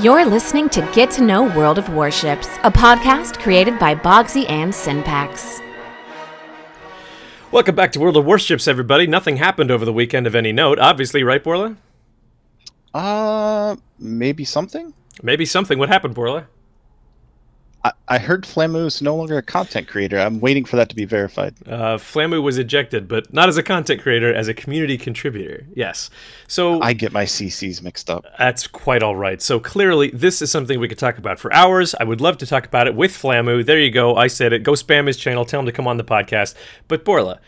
You're listening to Get to Know World of Warships, a podcast created by Bogsy and Synpax. Welcome back to World of Warships, everybody. Nothing happened over the weekend of any note, obviously, right, Borla? Maybe something? Maybe something. What happened, Borla? I heard Flamu is no longer a content creator. I'm waiting for that to be verified. Flamu was ejected, but not as a content creator, as a community contributor. Yes. So I get my CCs mixed up. That's quite all right. So clearly, this is something we could talk about for hours. I would love to talk about it with Flamu. There you go. I said it. Go spam his channel. Tell him to come on the podcast. But Borla,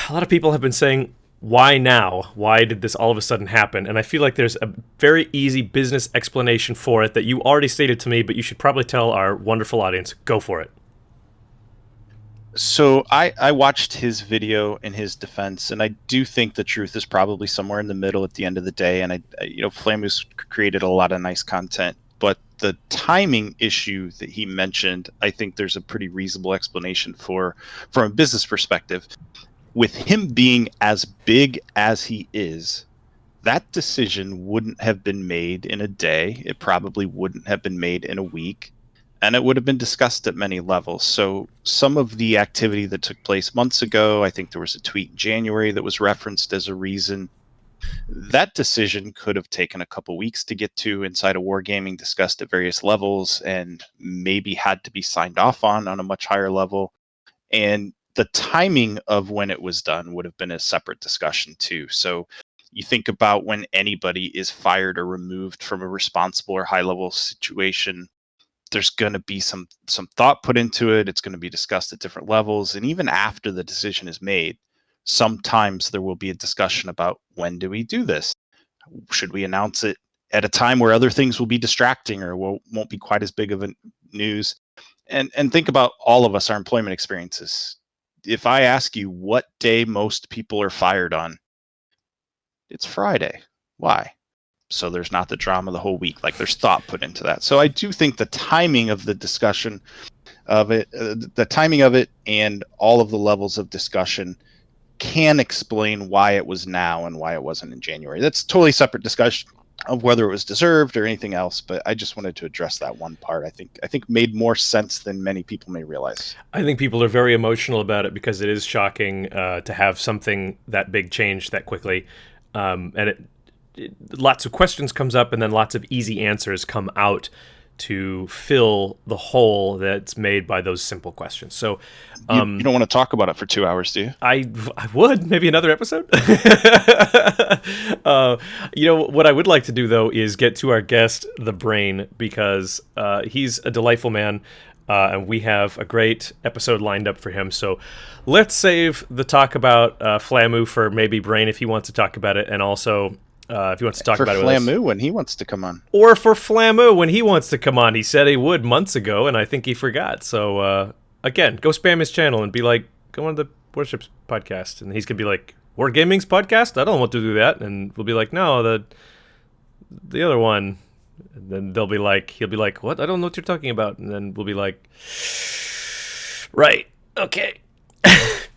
a lot of people have been saying, why now? Why did this all of a sudden happen? And I feel like there's a very easy business explanation for it that you already stated to me, but you should probably tell our wonderful audience. Go for it. So I watched his video in his defense, and I do think the truth is probably somewhere in the middle at the end of the day. And Flamu's created a lot of nice content, but the timing issue that he mentioned, I think there's a pretty reasonable explanation for from a business perspective. With him being as big as he is, that decision wouldn't have been made in a day. It probably wouldn't have been made in a week, and it would have been discussed at many levels. So some of the activity that took place months ago, I think there was a tweet in January that was referenced as a reason. That decision could have taken a couple weeks to get to inside of Wargaming, discussed at various levels, and maybe had to be signed off on a much higher level. And the timing of when it was done would have been a separate discussion too. So you think about when anybody is fired or removed from a responsible or high level situation, there's going to be some thought put into it. It's going to be discussed at different levels. And even after the decision is made, sometimes there will be a discussion about, when do we do this? Should we announce it at a time where other things will be distracting or won't be quite as big of a news? And think about all of us, our employment experiences. If I ask you what day most people are fired on, it's Friday. Why? So there's not the drama the whole week. Like, there's thought put into that. So I do think the timing of the discussion of it, and all of the levels of discussion can explain why it was now and why it wasn't in January. That's a totally separate discussion of whether it was deserved or anything else, but I just wanted to address that one part. I think made more sense than many people may realize. I think people are very emotional about it because it is shocking to have something that big change that quickly, and lots of questions comes up, and then lots of easy answers come out to fill the hole that's made by those simple questions. So you don't want to talk about it for 2 hours, do you? I would. Maybe another episode. What I would like to do, though, is get to our guest, the Brain, because he's a delightful man, and we have a great episode lined up for him. So let's save the talk about Flamu for maybe Brain if he wants to talk about it, and also if he wants to talk about it with us. For Flamu when he wants to come on. Or for Flamu when he wants to come on. He said he would months ago, and I think he forgot. So, again, go spam his channel and be like, go on the Warships podcast. And he's going to be like, Wargaming's podcast? I don't want to do that. And we'll be like, no, the other one. And then he'll be like, what? I don't know what you're talking about. And then we'll be like, right, okay.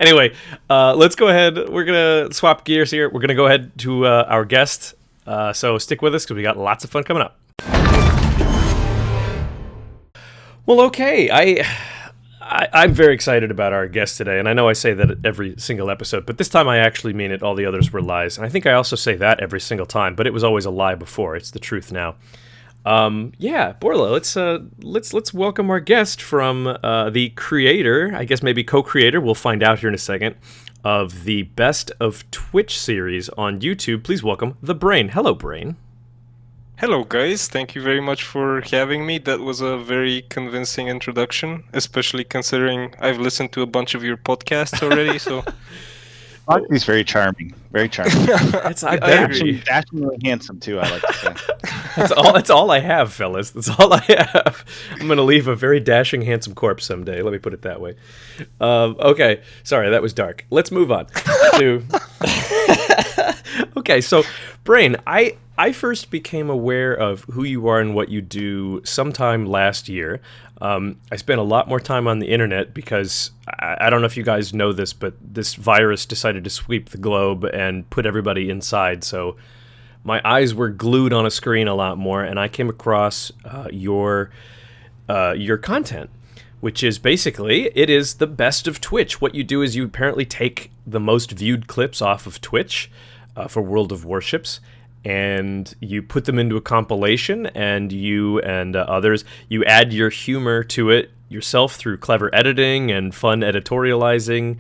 Anyway, let's go ahead. We're going to swap gears here. We're going to go ahead to our guest. So stick with us because we got lots of fun coming up. Well, okay. I'm very excited about our guest today. And I know I say that at every single episode, but this time I actually mean it. All the others were lies. And I think I also say that every single time, but it was always a lie before. It's the truth now. Borla, let's welcome our guest from the creator, I guess maybe co-creator, we'll find out here in a second, of the Best of Twitch series on YouTube. Please welcome the Brain. Hello, Brain. Hello, guys. Thank you very much for having me. That was a very convincing introduction, especially considering I've listened to a bunch of your podcasts already, so... He's very charming. Very charming. I agree. Dashingly handsome, too, I like to say. That's all I have, fellas. That's all I have. I'm going to leave a very dashing, handsome corpse someday. Let me put it that way. Okay. Sorry, that was dark. Let's move on to... Okay, so, Brain, I first became aware of who you are and what you do sometime last year. I spent a lot more time on the internet because I don't know if you guys know this, but this virus decided to sweep the globe and put everybody inside. So my eyes were glued on a screen a lot more, and I came across your content, which is basically, it is the best of Twitch. What you do is you apparently take the most viewed clips off of Twitch for World of Warships, and you put them into a compilation, and you and others, you add your humor to it yourself through clever editing and fun editorializing,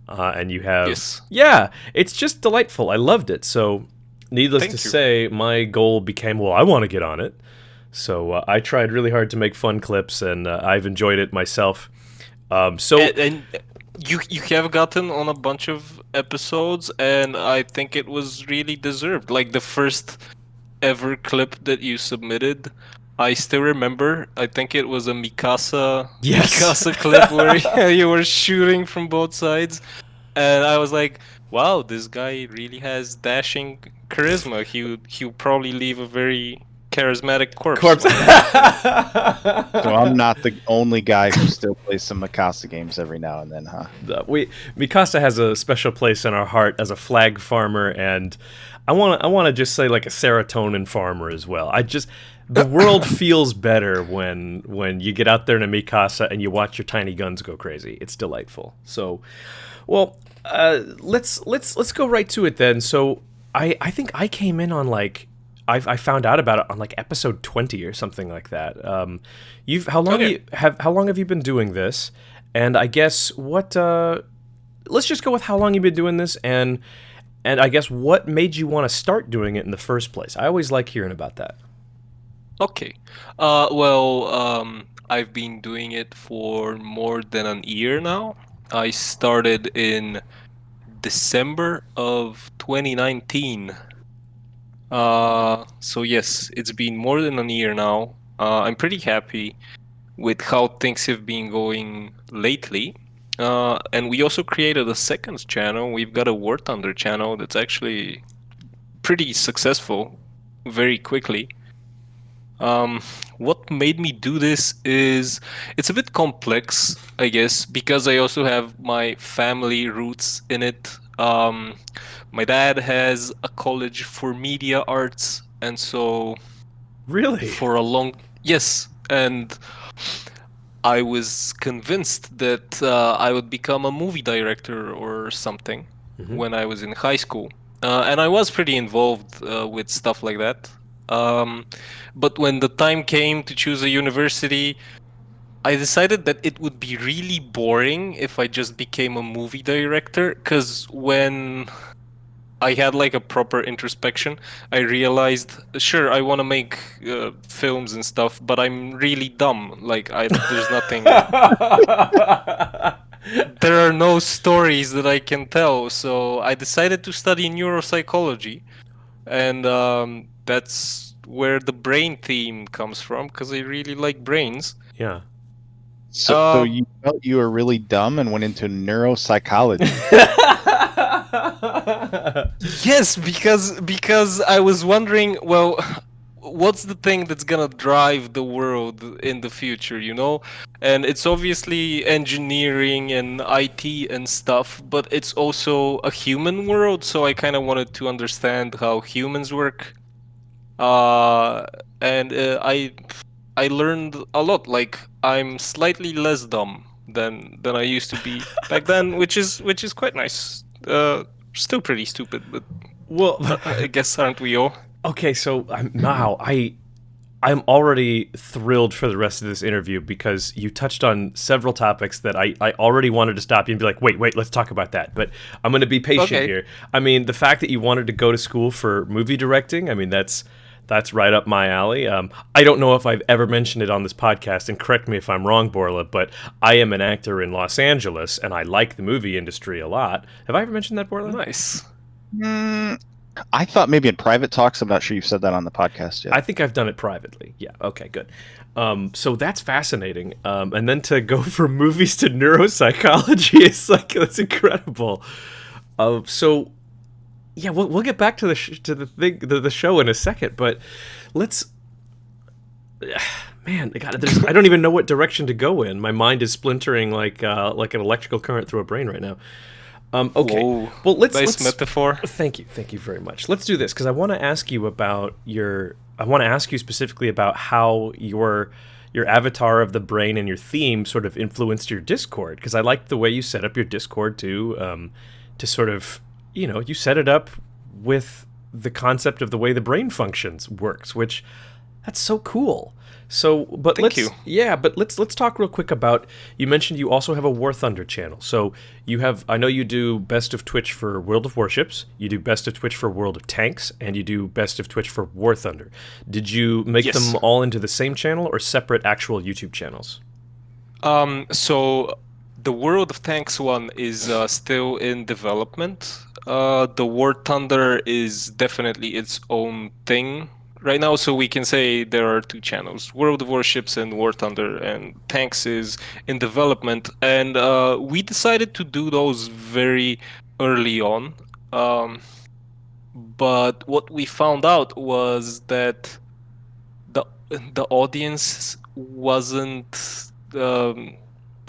and you have... Yes. Yeah, it's just delightful. I loved it. So, needless Thank to you. say, my goal became, well, I want to get on it. So I tried really hard to make fun clips, and I've enjoyed it myself. And you have gotten on a bunch of episodes, and I think it was really deserved. Like the first ever clip that you submitted, I still remember. I think it was a Yes. Mikasa clip where you were shooting from both sides, and I was like, "Wow, this guy really has dashing charisma. He would probably leave a very charismatic corpse." So I'm not the only guy who still plays some Mikasa games every now and then, huh? Mikasa has a special place in our heart as a flag farmer, and I want to just say like a serotonin farmer as well. The world feels better when you get out there in a Mikasa and you watch your tiny guns go crazy. It's delightful. So, well, let's go right to it then. So I think I came in on like I found out about it on like episode 20 or something like that. How long have you been doing this? And I guess let's just go with how long you've been doing this, and I guess what made you want to start doing it in the first place. I always like hearing about that. Okay. I've been doing it for more than a year now. I started in December of 2019. So yes, it's been more than a year now. I'm pretty happy with how things have been going lately. And we also created a second channel. We've got a War Thunder channel that's actually pretty successful very quickly. What made me do this is it's a bit complex, I guess, because I also have my family roots in it. My dad has a college for media arts, and so Really? yes, and I was convinced that I would become a movie director or something when I was in high school, and I was pretty involved with stuff like that. But when the time came to choose a university, I decided that it would be really boring if I just became a movie director, because when I had like a proper introspection, I realized, sure, I want to make films and stuff, but I'm really dumb. Like, there's nothing. There are no stories that I can tell, so I decided to study neuropsychology, and that's where the brain theme comes from, because I really like brains. Yeah. So you felt you were really dumb and went into neuropsychology. Yes, because I was wondering, well, what's the thing that's gonna drive the world in the future, you know? And it's obviously engineering and IT and stuff, but it's also a human world, so I kind of wanted to understand how humans work. And I learned a lot. Like, I'm slightly less dumb than I used to be back then, which is quite nice. Still pretty stupid, but Well, I guess aren't we all? okay, so I'm already thrilled for the rest of this interview because you touched on several topics that I already wanted to stop you and be like, wait, let's talk about that. But I'm going to be patient here. I mean, the fact that you wanted to go to school for movie directing, I mean, that's right up my alley. I don't know if I've ever mentioned it on this podcast, and correct me if I'm wrong, Borla, but I am an actor in Los Angeles, and I like the movie industry a lot. Have I ever mentioned that, Borla? Nice. I thought maybe in private talks. I'm not sure you've said that on the podcast yet. I think I've done it privately. Yeah. Okay. Good. So that's fascinating. And then to go from movies to neuropsychology is like that's incredible. So yeah, we'll get back to the show in a second, but let's. Man, God, I don't even know what direction to go in. My mind is splintering like an electrical current through a brain right now. Okay. Whoa. Well, Nice metaphor. Thank you very much. Let's do this because I want to ask you about I want to ask you specifically about how your avatar of the brain and your theme sort of influenced your Discord, because I liked the way you set up your Discord to sort of, you set it up with the concept of the way the brain functions works, which that's so cool. So, but Thank you. Yeah, but let's talk real quick about. You mentioned you also have a War Thunder channel. So you have. I know you do Best of Twitch for World of Warships. You do Best of Twitch for World of Tanks, and you do Best of Twitch for War Thunder. Did you make Yes. them all into the same channel or separate actual YouTube channels? So the World of Tanks one is still in development. The War Thunder is definitely its own thing right now, so we can say there are two channels: World of Warships and War Thunder, and Tanks is in development. And we decided to do those very early on. But what we found out was that the audience wasn't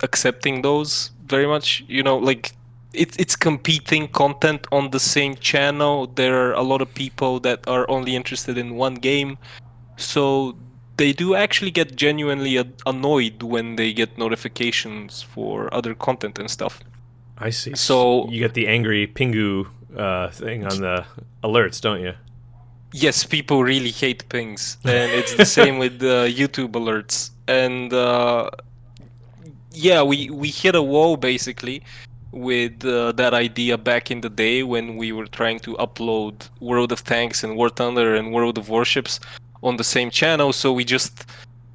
accepting those very much. Like it's competing content on the same channel. There are a lot of people that are only interested in one game, so they do actually get genuinely annoyed when they get notifications for other content and stuff. I see. So you get the angry Pingu thing on the alerts, don't you? yes, people really hate pings, and it's the same with YouTube alerts. And yeah, we hit a wall basically with that idea back in the day when we were trying to upload World of Tanks and War Thunder and World of Warships on the same channel. So we just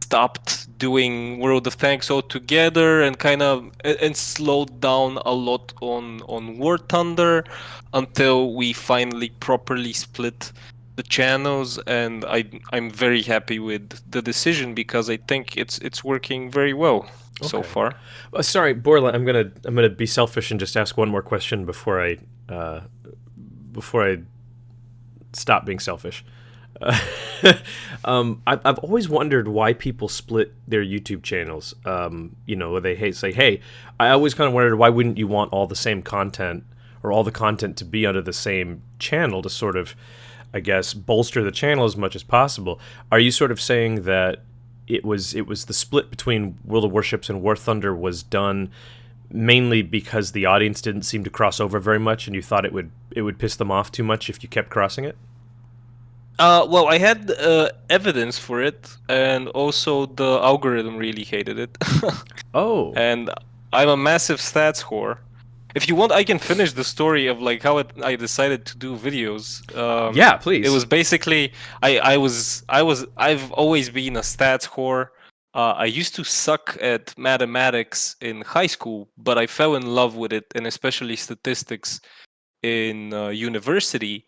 stopped doing World of Tanks altogether and kind of and slowed down a lot on War Thunder until we finally properly split the channels. And I'm very happy with the decision because I think it's working very well so Okay. far. Sorry, Borla. I'm gonna be selfish and just ask one more question before I stop being selfish. I've always wondered why people split their YouTube channels. They say, hey, I always kind of wondered why wouldn't you want all the same content or all the content to be under the same channel to sort of, I guess, bolster the channel as much as possible. Are you sort of saying that it was the split between World of Warships and War Thunder was done mainly because the audience didn't seem to cross over very much, and you thought it would piss them off too much if you kept crossing it? Well, I had evidence for it, and also the algorithm really hated it. Oh. And I'm a massive stats whore. If you want, I can finish the story of like how I decided to do videos. Yeah, please. It was basically I've always been a stats whore. I used to suck at mathematics in high school, but I fell in love with it, and especially statistics in university.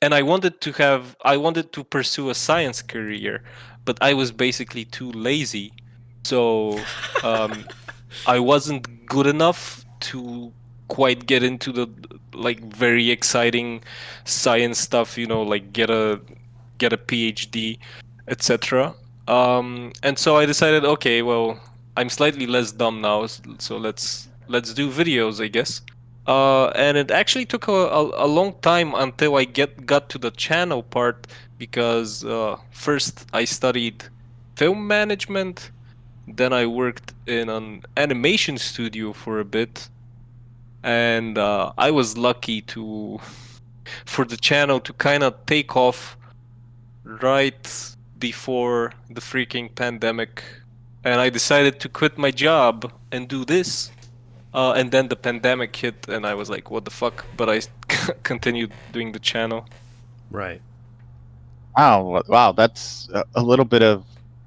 And I wanted to pursue a science career, but I was basically too lazy. So I wasn't good enough to quite get into the like very exciting science stuff, like get a PhD, etc. And so I decided, okay, well, I'm slightly less dumb now, so let's do videos, I guess. And it actually took a long time until I got to the channel part because first I studied film management, then I worked in an animation studio for a bit, and I was lucky for the channel to kind of take off right before the freaking pandemic, and I decided to quit my job and do this. And then the pandemic hit, and I was like, "What the fuck?" But I continued doing the channel. Right. Wow, that's a little bit of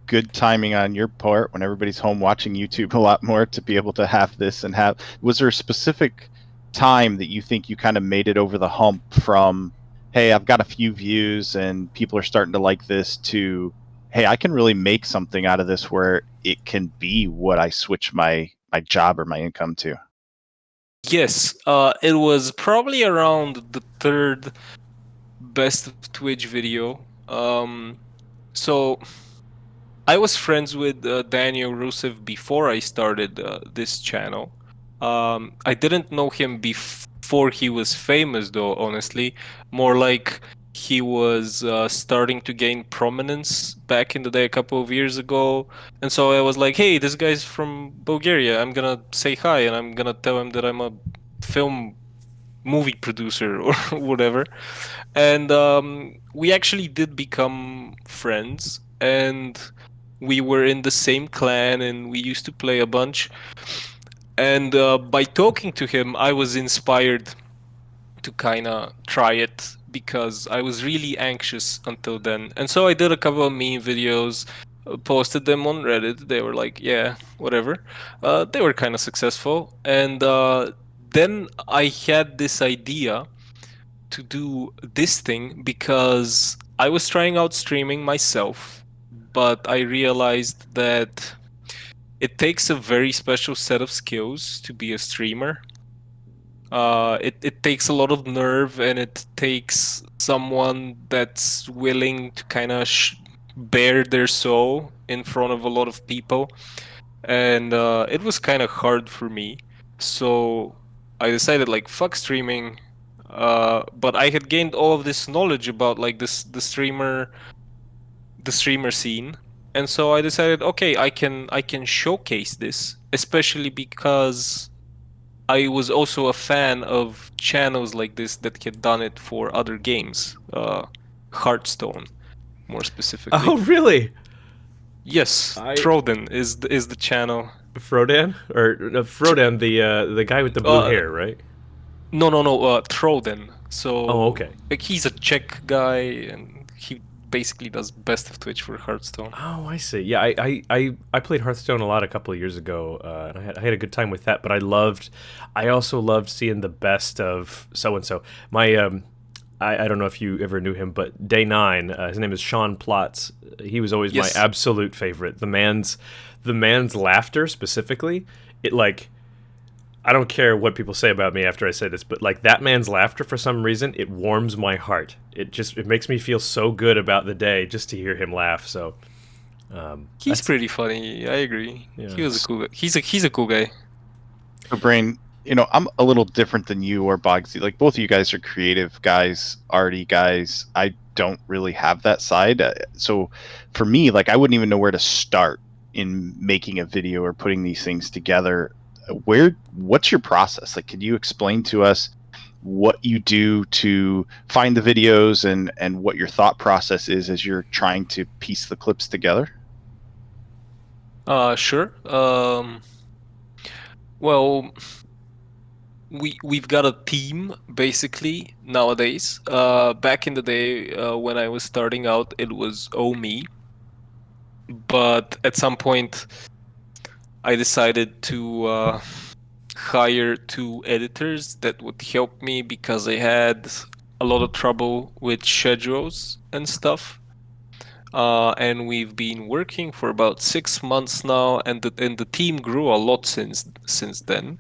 good timing on your part when everybody's home watching YouTube a lot more to be able to have this and have. Was there a specific time that you think you kind of made it over the hump from, hey, I've got a few views and people are starting to like this, to, hey, I can really make something out of this where it can be what I switch my job or my income to? Yes, it was probably around the third best of Twitch video. So I was friends with Daniel Rusev before I started this channel, I didn't know him before he was famous, though, honestly. More like he was starting to gain prominence back in the day a couple of years ago. And so I was like, hey, this guy's from Bulgaria. I'm gonna say hi and I'm gonna tell him that I'm a film movie producer or whatever. And we actually did become friends, and we were in the same clan and we used to play a bunch. And by talking to him, I was inspired to kind of try it because I was really anxious until then. And so I did a couple of meme videos, posted them on Reddit. They were like, yeah, whatever. They were kind of successful. And then I had this idea to do this thing because I was trying out streaming myself, but I realized that it takes a very special set of skills to be a streamer. It takes a lot of nerve, and it takes someone that's willing to kind of bare their soul in front of a lot of people. And it was kind of hard for me. So I decided, like, fuck streaming. But I had gained all of this knowledge about like the streamer scene, and so I decided, okay, I can showcase this, especially because I was also a fan of channels like this that had done it for other games, Hearthstone, more specifically. Oh, really? Yes, Troden is the channel. Frodan or no, Frodan, the guy with the blue hair, right? No, Troden. So, oh, okay. Like, he's a Czech guy, and he basically does best of Twitch for Hearthstone. Oh, I see. Yeah, I played Hearthstone a lot a couple of years ago, and I had a good time with that. But I also loved seeing the best of so and so. My I don't know if you ever knew him, but Day 9, his name is Sean Plotz. He was always my absolute favorite. The man's laughter specifically, it like. I don't care what people say about me after I say this, but like that man's laughter, for some reason, it warms my heart. It makes me feel so good about the day just to hear him laugh. So he's pretty funny. I agree. Yeah. He was a cool guy. He's a cool guy. So Brain, I'm a little different than you or Bogsy. Like, both of you guys are creative guys, arty guys. I don't really have that side. So for me, like, I wouldn't even know where to start in making a video or putting these things together. What's your process? Like, can you explain to us what you do to find the videos and what your thought process is as you're trying to piece the clips together? Sure. Well, we've got a team basically nowadays. Back in the day, when I was starting out, it was me. But at some point, I decided to hire 2 editors that would help me because I had a lot of trouble with schedules and stuff. And we've been working for about 6 months now, and the team grew a lot since then.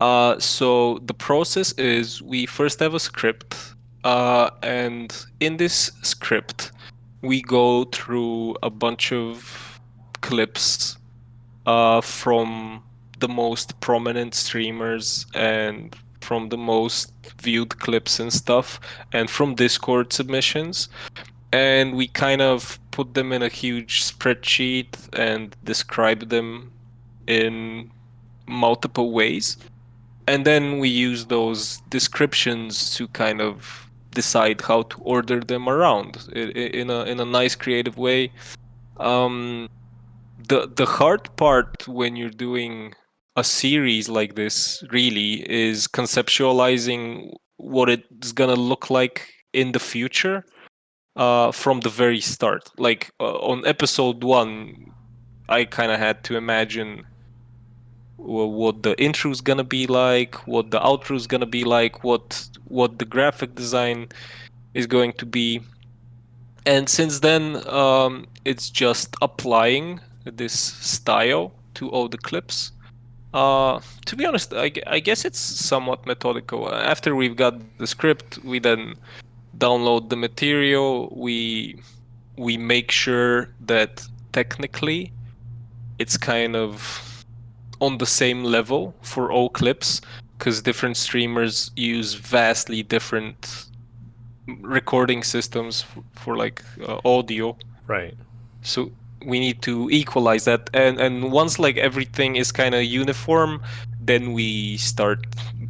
So the process is, we first have a script, and in this script, we go through a bunch of clips from the most prominent streamers and from the most viewed clips and stuff, and from Discord submissions. And we kind of put them in a huge spreadsheet and describe them in multiple ways. And then we use those descriptions to kind of decide how to order them around in a nice creative way. The hard part when you're doing a series like this really is conceptualizing what it's gonna look like in the future, from the very start. Like, on episode 1, I kind of had to imagine what the intro is gonna be like, what the outro is gonna be like, what the graphic design is going to be. And since then, it's just applying this style to all the clips. To be honest, I guess it's somewhat methodical. After we've got the script, we then download the material. We make sure that technically it's kind of on the same level for all clips, because different streamers use vastly different recording systems for like audio. Right. So we need to equalize that, and once like everything is kind of uniform, then we start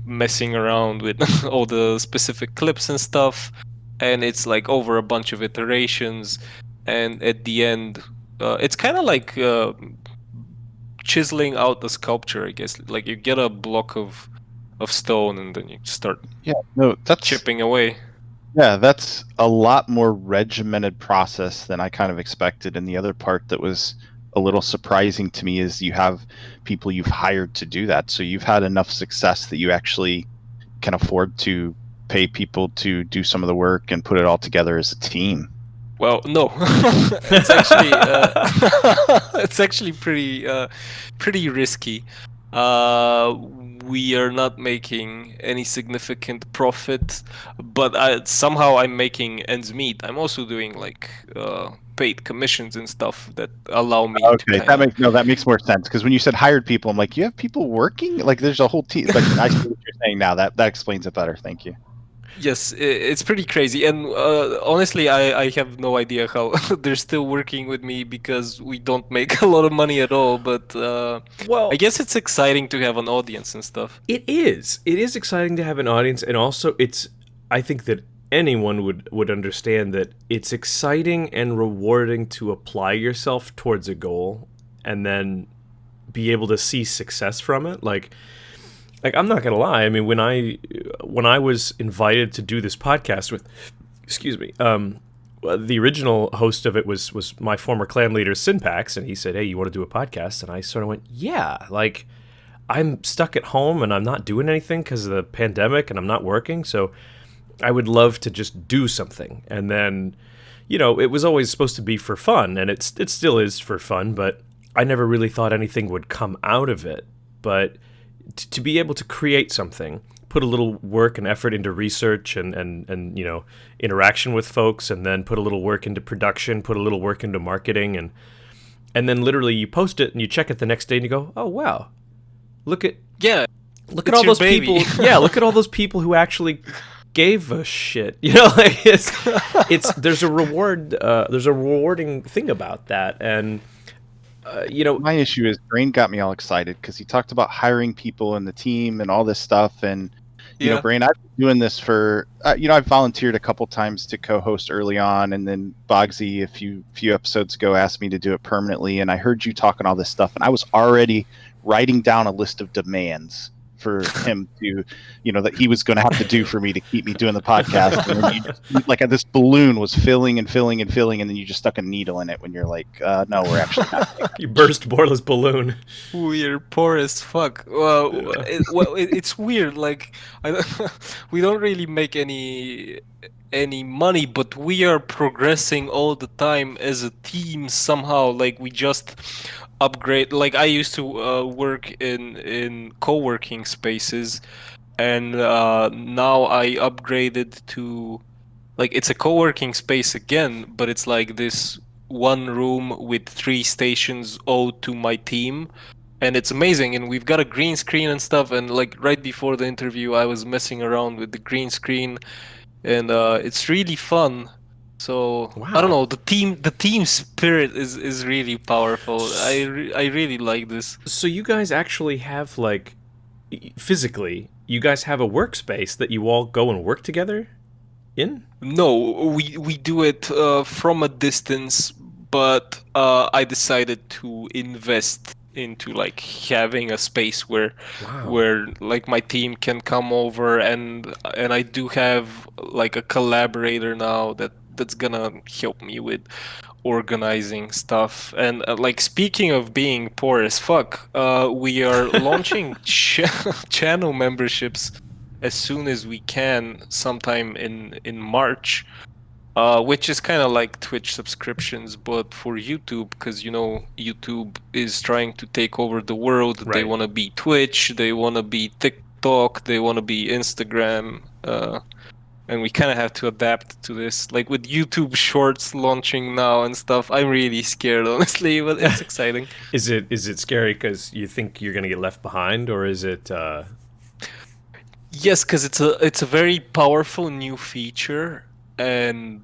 messing around with all the specific clips and stuff, and it's like over a bunch of iterations, and at the end it's kind of like chiseling out the sculpture, I guess. Like you get a block of stone and then you start chipping away. Yeah, that's a lot more regimented process than I kind of expected. And the other part that was a little surprising to me is you have people you've hired to do that. So you've had enough success that you actually can afford to pay people to do some of the work and put it all together as a team. Well, no, it's actually it's actually pretty risky. We are not making any significant profit, but somehow I'm making ends meet. I'm also doing like paid commissions and stuff that allow me. Okay, that makes more sense, because when you said hired people, I'm like, you have people working? Like, there's a whole team. Like, I see what you're saying now. That explains it better. Thank you. Yes, it's pretty crazy, and honestly, I have no idea how they're still working with me, because we don't make a lot of money at all. But well, I guess it's exciting to have an audience and stuff. It is. It is exciting to have an audience, and also I think that anyone would understand that it's exciting and rewarding to apply yourself towards a goal and then be able to see success from it. Like I'm not gonna lie. I mean, when I was invited to do this podcast with, the original host of it was my former clan leader Synpax, and he said, "Hey, you want to do a podcast?" And I sort of went, "Yeah." Like, I'm stuck at home and I'm not doing anything because of the pandemic and I'm not working, so I would love to just do something. And then, it was always supposed to be for fun, and it still is for fun, but I never really thought anything would come out of it. But to be able to create something, put a little work and effort into research and interaction with folks, and then put a little work into production, put a little work into marketing, and then literally you post it and you check it the next day and you go, "Oh wow, look at all those people." Yeah, look at all those people who actually gave a shit. Like there's a rewarding thing about that. And my issue is Brain got me all excited because he talked about hiring people in the team and all this stuff. And Brain, I've been doing this for I've volunteered a couple times to co-host early on, and then Bogsy a few episodes ago asked me to do it permanently, and I heard you talking all this stuff, and I was already writing down a list of demands for him to, that he was going to have to do for me to keep me doing the podcast. And then like this balloon was filling and filling and filling, and then you just stuck a needle in it when you're like, no, we're actually not. You burst Borla's balloon. We're poor as fuck. Well, it's weird. Like, we don't really make any money, but we are progressing all the time as a team somehow. Like, we just upgrade. Like, I used to work in co-working spaces, and now I upgraded to, like, it's a co-working space again, but it's like this one room with 3 stations owed to my team, and it's amazing. And we've got a green screen and stuff, and like right before the interview I was messing around with the green screen, and it's really fun. So wow. I don't know, the team spirit is really powerful. I really like this. So you guys actually have, like, physically, you guys have a workspace that you all go and work together in? No, we do it from a distance, but I decided to invest into like having a space where like my team can come over, and I do have like a collaborator now that's gonna help me with organizing stuff. And like, speaking of being poor as fuck, we are launching channel memberships as soon as we can, sometime in March, which is kind of like Twitch subscriptions, but for YouTube, because YouTube is trying to take over the world. Right. They want to be Twitch, they want to be TikTok, they want to be Instagram. and we kind of have to adapt to this. Like with YouTube Shorts launching now and stuff, I'm really scared, honestly, but it's exciting. Is it scary because you think you're gonna get left behind, or is it? Yes, because it's a very powerful new feature, and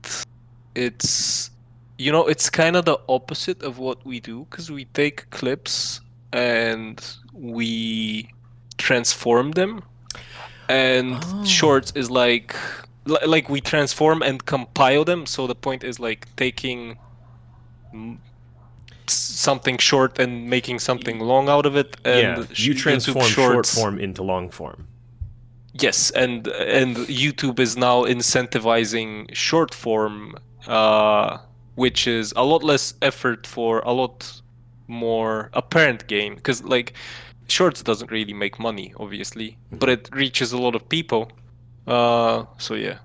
it's it's kind of the opposite of what we do, because we take clips and we transform them, and Shorts is like we transform and compile them. So the point is like taking something short and making something long out of it, and Yeah, you transform YouTube short Shorts. form into long form. Yes, and YouTube is now incentivizing short form, which is a lot less effort for a lot more apparent gain. Because like Shorts doesn't really make money, obviously, but it reaches a lot of people. So yeah,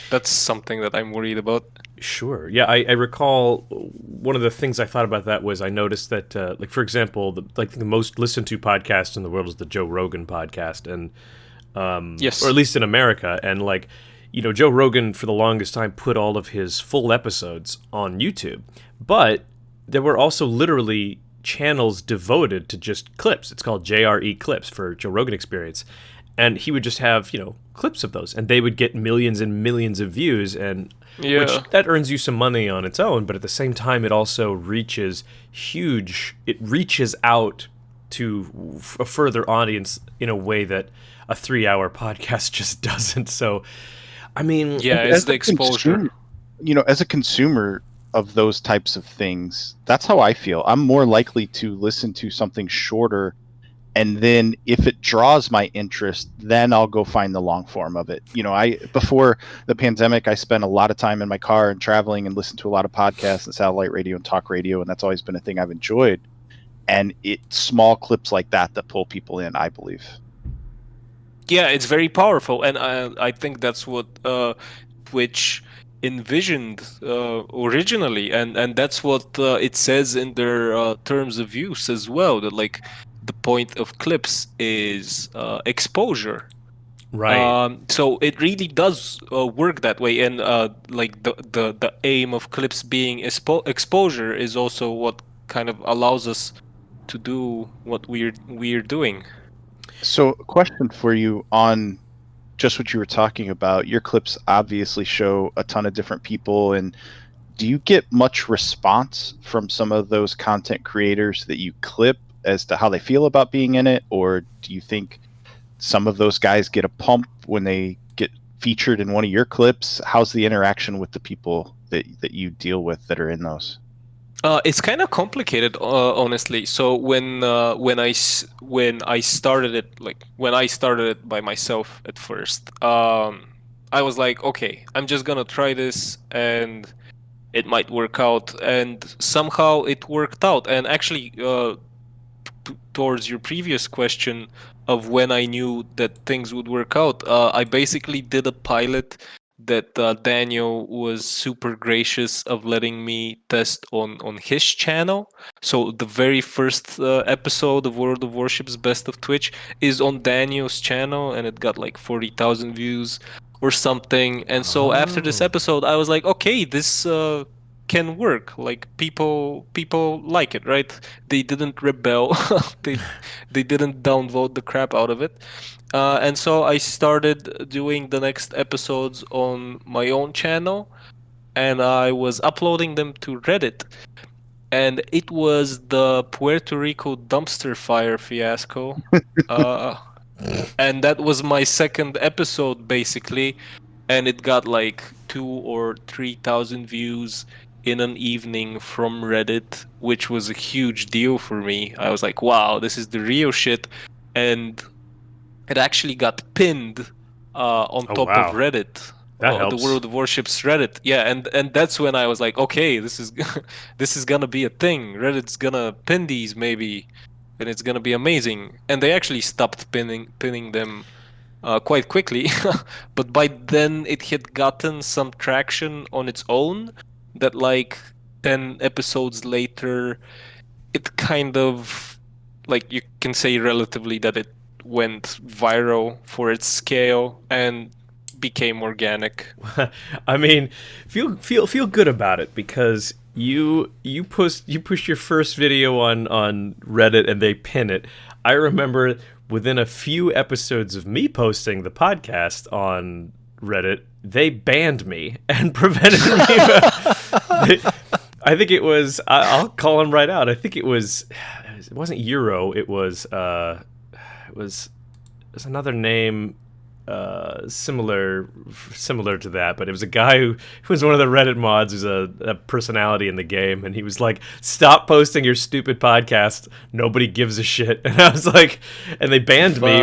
that's something that I'm worried about. Sure. Yeah, I recall one of the things I thought about that was I noticed that, like for example, the most listened to podcast in the world is the Joe Rogan podcast, and Yes. or at least in America, and like Joe Rogan for the longest time put all of his full episodes on YouTube, but there were also literally channels devoted to just clips. It's called JRE Clips for Joe Rogan Experience, and he would just have clips of those, and they would get millions and millions of views, and Yeah. which that earns you some money on its own, but at the same time it also reaches out to a further audience in a way that a 3-hour podcast just doesn't. So I mean, Yeah, it's the exposure. As a consumer of those types of things, that's how I feel. I'm more likely to listen to something shorter, and then if it draws my interest, then I'll go find the long form of it. Before the pandemic, I spent a lot of time in my car and traveling and listened to a lot of podcasts and satellite radio and talk radio, and that's always been a thing I've enjoyed. And it's small clips like that pull people in, I believe. Yeah, it's very powerful, and I think that's what Twitch envisioned originally, and that's what it says in their terms of use as well. That like the point of clips is exposure. right. So it really does work that way, and like the aim of clips being exposure is also what kind of allows us to do what we're doing. So, a question for you on just what you were talking about. Your clips obviously show a ton of different people, and do you get much response from some of those content creators that you clip as to how they feel about being in it? Or do you think some of those guys get a pump when they get featured in one of your clips? How's the interaction with the people that you deal with that are in those? It's kind of complicated, honestly. So when I started it, like when I started it by myself at first, I was like, okay, I'm just gonna try this, and it might work out. And somehow it worked out. And actually, towards your previous question of when I knew that things would work out, I basically did a pilot that Daniel was super gracious of letting me test on his channel. So the very first episode of World of Warship's Best of Twitch is on Daniel's channel, and it got like 40,000 views or something. And so after this episode, I was like, okay, this can work. Like people like it, right? They didn't rebel. they didn't downvote the crap out of it. And so I started doing the next episodes on my own channel, and I was uploading them to Reddit. And it was the Puerto Rico dumpster fire fiasco. And that was my second episode, basically. And it got like 2,000 or 3,000 views in an evening from Reddit, which was a huge deal for me. I was like, wow, this is the real shit. And it actually got pinned on top wow. of Reddit. That The helps. World of Warships Reddit. Yeah, and that's when I was like, okay, this is this is gonna be a thing. Reddit's gonna pin these maybe, and it's gonna be amazing. And they actually stopped pinning them quite quickly. But by then it had gotten some traction on its own that like 10 episodes later, it kind of, like, you can say relatively that it went viral for its scale. And became organic. I mean, feel good about it, because you push your first video on Reddit and they pin it. I remember within a few episodes of me posting the podcast on Reddit, they banned me and prevented me. I think it was. I'll call them right out. I think it was. It wasn't Euro. It was. It was another name. Similar to that, but it was a guy who was one of the Reddit mods, who's a personality in the game, and he was like, "Stop posting your stupid podcast. Nobody gives a shit." And I was like, and they banned me.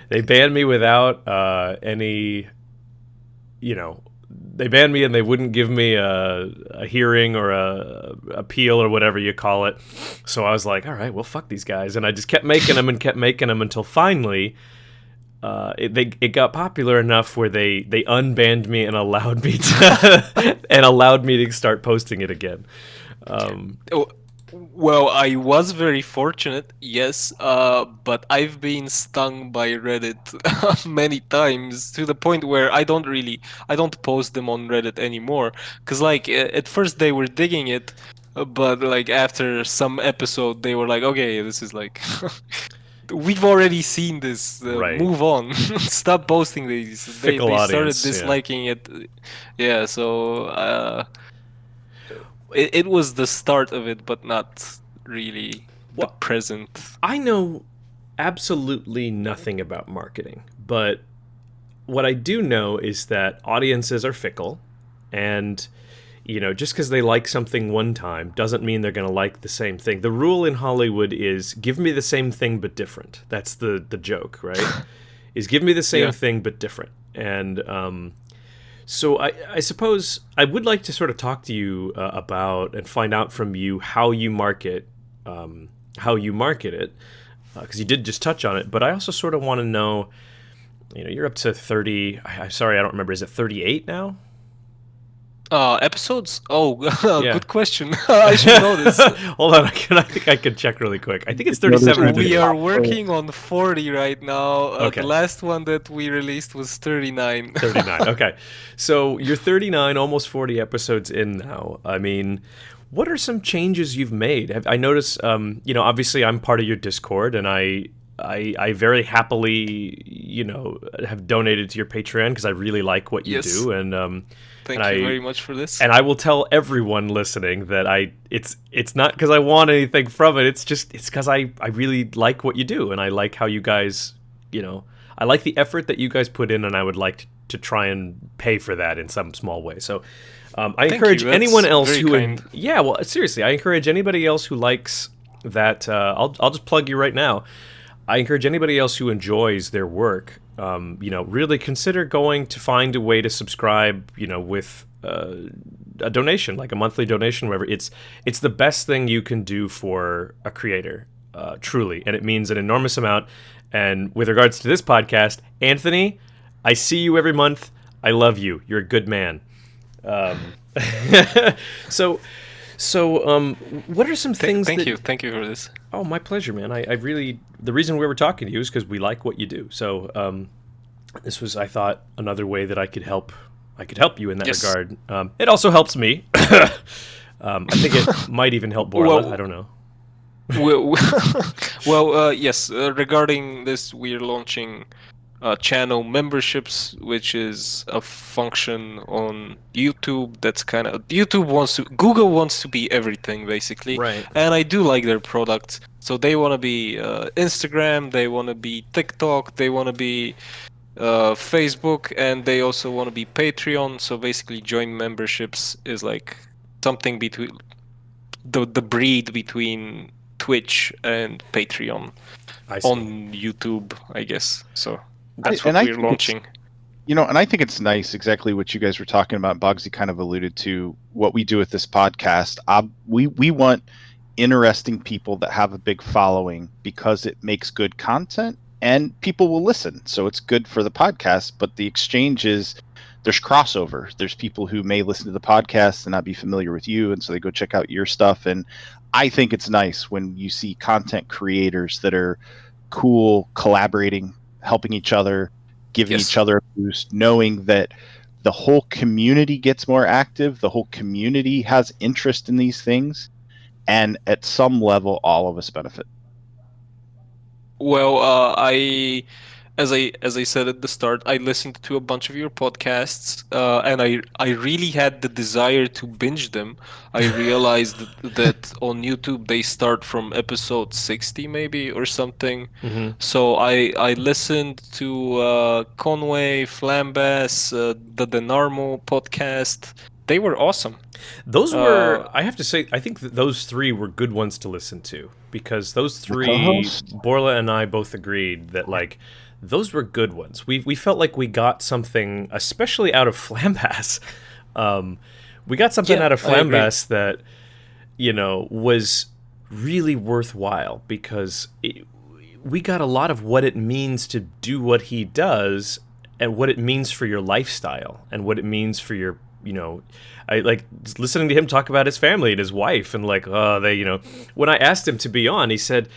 They banned me without any, they banned me, and they wouldn't give me a hearing or a appeal or whatever you call it. So I was like, all right, well, fuck these guys, and I just kept making them until finally. It got popular enough where they unbanned me and allowed me to start posting it again. Well, I was very fortunate, yes, but I've been stung by Reddit many times, to the point where I don't post them on Reddit anymore, because like at first they were digging it, but like after some episode they were like, okay, this is like we've already seen this. Right. Move on. Stop posting these. They started audience, disliking it. Yeah, so it was the start of it, but not really the present. I know absolutely nothing about marketing, but what I do know is that audiences are fickle, and just because they like something one time doesn't mean they're going to like the same thing. The rule in Hollywood is give me the same thing but different. That's the joke, right? Is give me the same thing but different. And so I suppose I would like to sort of talk to you about and find out from you how you market it, because you did just touch on it. But I also sort of want to know, you're up to 30. I'm sorry, I don't remember. Is it 38 now? Episodes? Oh, good question. I should know this. Hold on, I think I could check really quick. I think it's 37. We are working on 40 right now. Okay. The last one that we released was 39. 39, okay. So you're 39, almost 40 episodes in now. I mean, what are some changes you've made? I noticed, obviously I'm part of your Discord, and I very happily, have donated to your Patreon because I really like what you do, and Thank you very much for this. And I will tell everyone listening that it's not because I want anything from it. It's because I really like what you do, and I like how you guys, I like the effort that you guys put in, and I would like to try and pay for that in some small way. So I encourage anyone else who seriously, I encourage anybody else who likes that. I'll just plug you right now. I encourage anybody else who enjoys their work, really consider going to find a way to subscribe, with a donation, like a monthly donation, whatever. It's the best thing you can do for a creator, truly, and it means an enormous amount. And with regards to this podcast, Anthony, I see you every month. I love you. You're a good man. So, what are some things? Thank you for this. Oh, my pleasure, man. I really, the reason we were talking to you is because we like what you do. So, this was, I thought, another way that I could help you in that regard. It also helps me. I think it might even help Borla. I don't know. Yes. Regarding this, we're launching channel memberships, which is a function on YouTube. That's kind of Google wants to be everything, basically. Right. And I do like their products. So they want to be Instagram, they want to be TikTok, they want to be Facebook, and they also want to be Patreon. So basically, join memberships is like something between the breed between Twitch and Patreon on YouTube, I guess. So that's what we're launching. And I think it's nice, exactly what you guys were talking about. Bogsy kind of alluded to what we do with this podcast. We want interesting people that have a big following because it makes good content and people will listen. So it's good for the podcast, but the exchange is there's crossover. There's people who may listen to the podcast and not be familiar with you, and so they go check out your stuff. And I think it's nice when you see content creators that are cool, collaborating, helping each other, giving each other a boost, knowing that the whole community gets more active, the whole community has interest in these things, and at some level, all of us benefit. Well, as I said at the start, I listened to a bunch of your podcasts, and I really had the desire to binge them. I realized that on YouTube they start from episode 60 maybe or something. So I listened to Conway, Flambas, the Denarmo podcast. They were awesome. Those were, I have to say, I think that those three were good ones to listen to, because those three, Borla and I both agreed that, like, those were good ones. We felt like we got something, especially out of Flambas. We got something out of Flambas that, you know, was really worthwhile, because we got a lot of what it means to do what he does, and what it means for your lifestyle, and what it means for your, you know, I like listening to him talk about his family and his wife, and like, they, you know, when I asked him to be on, he said,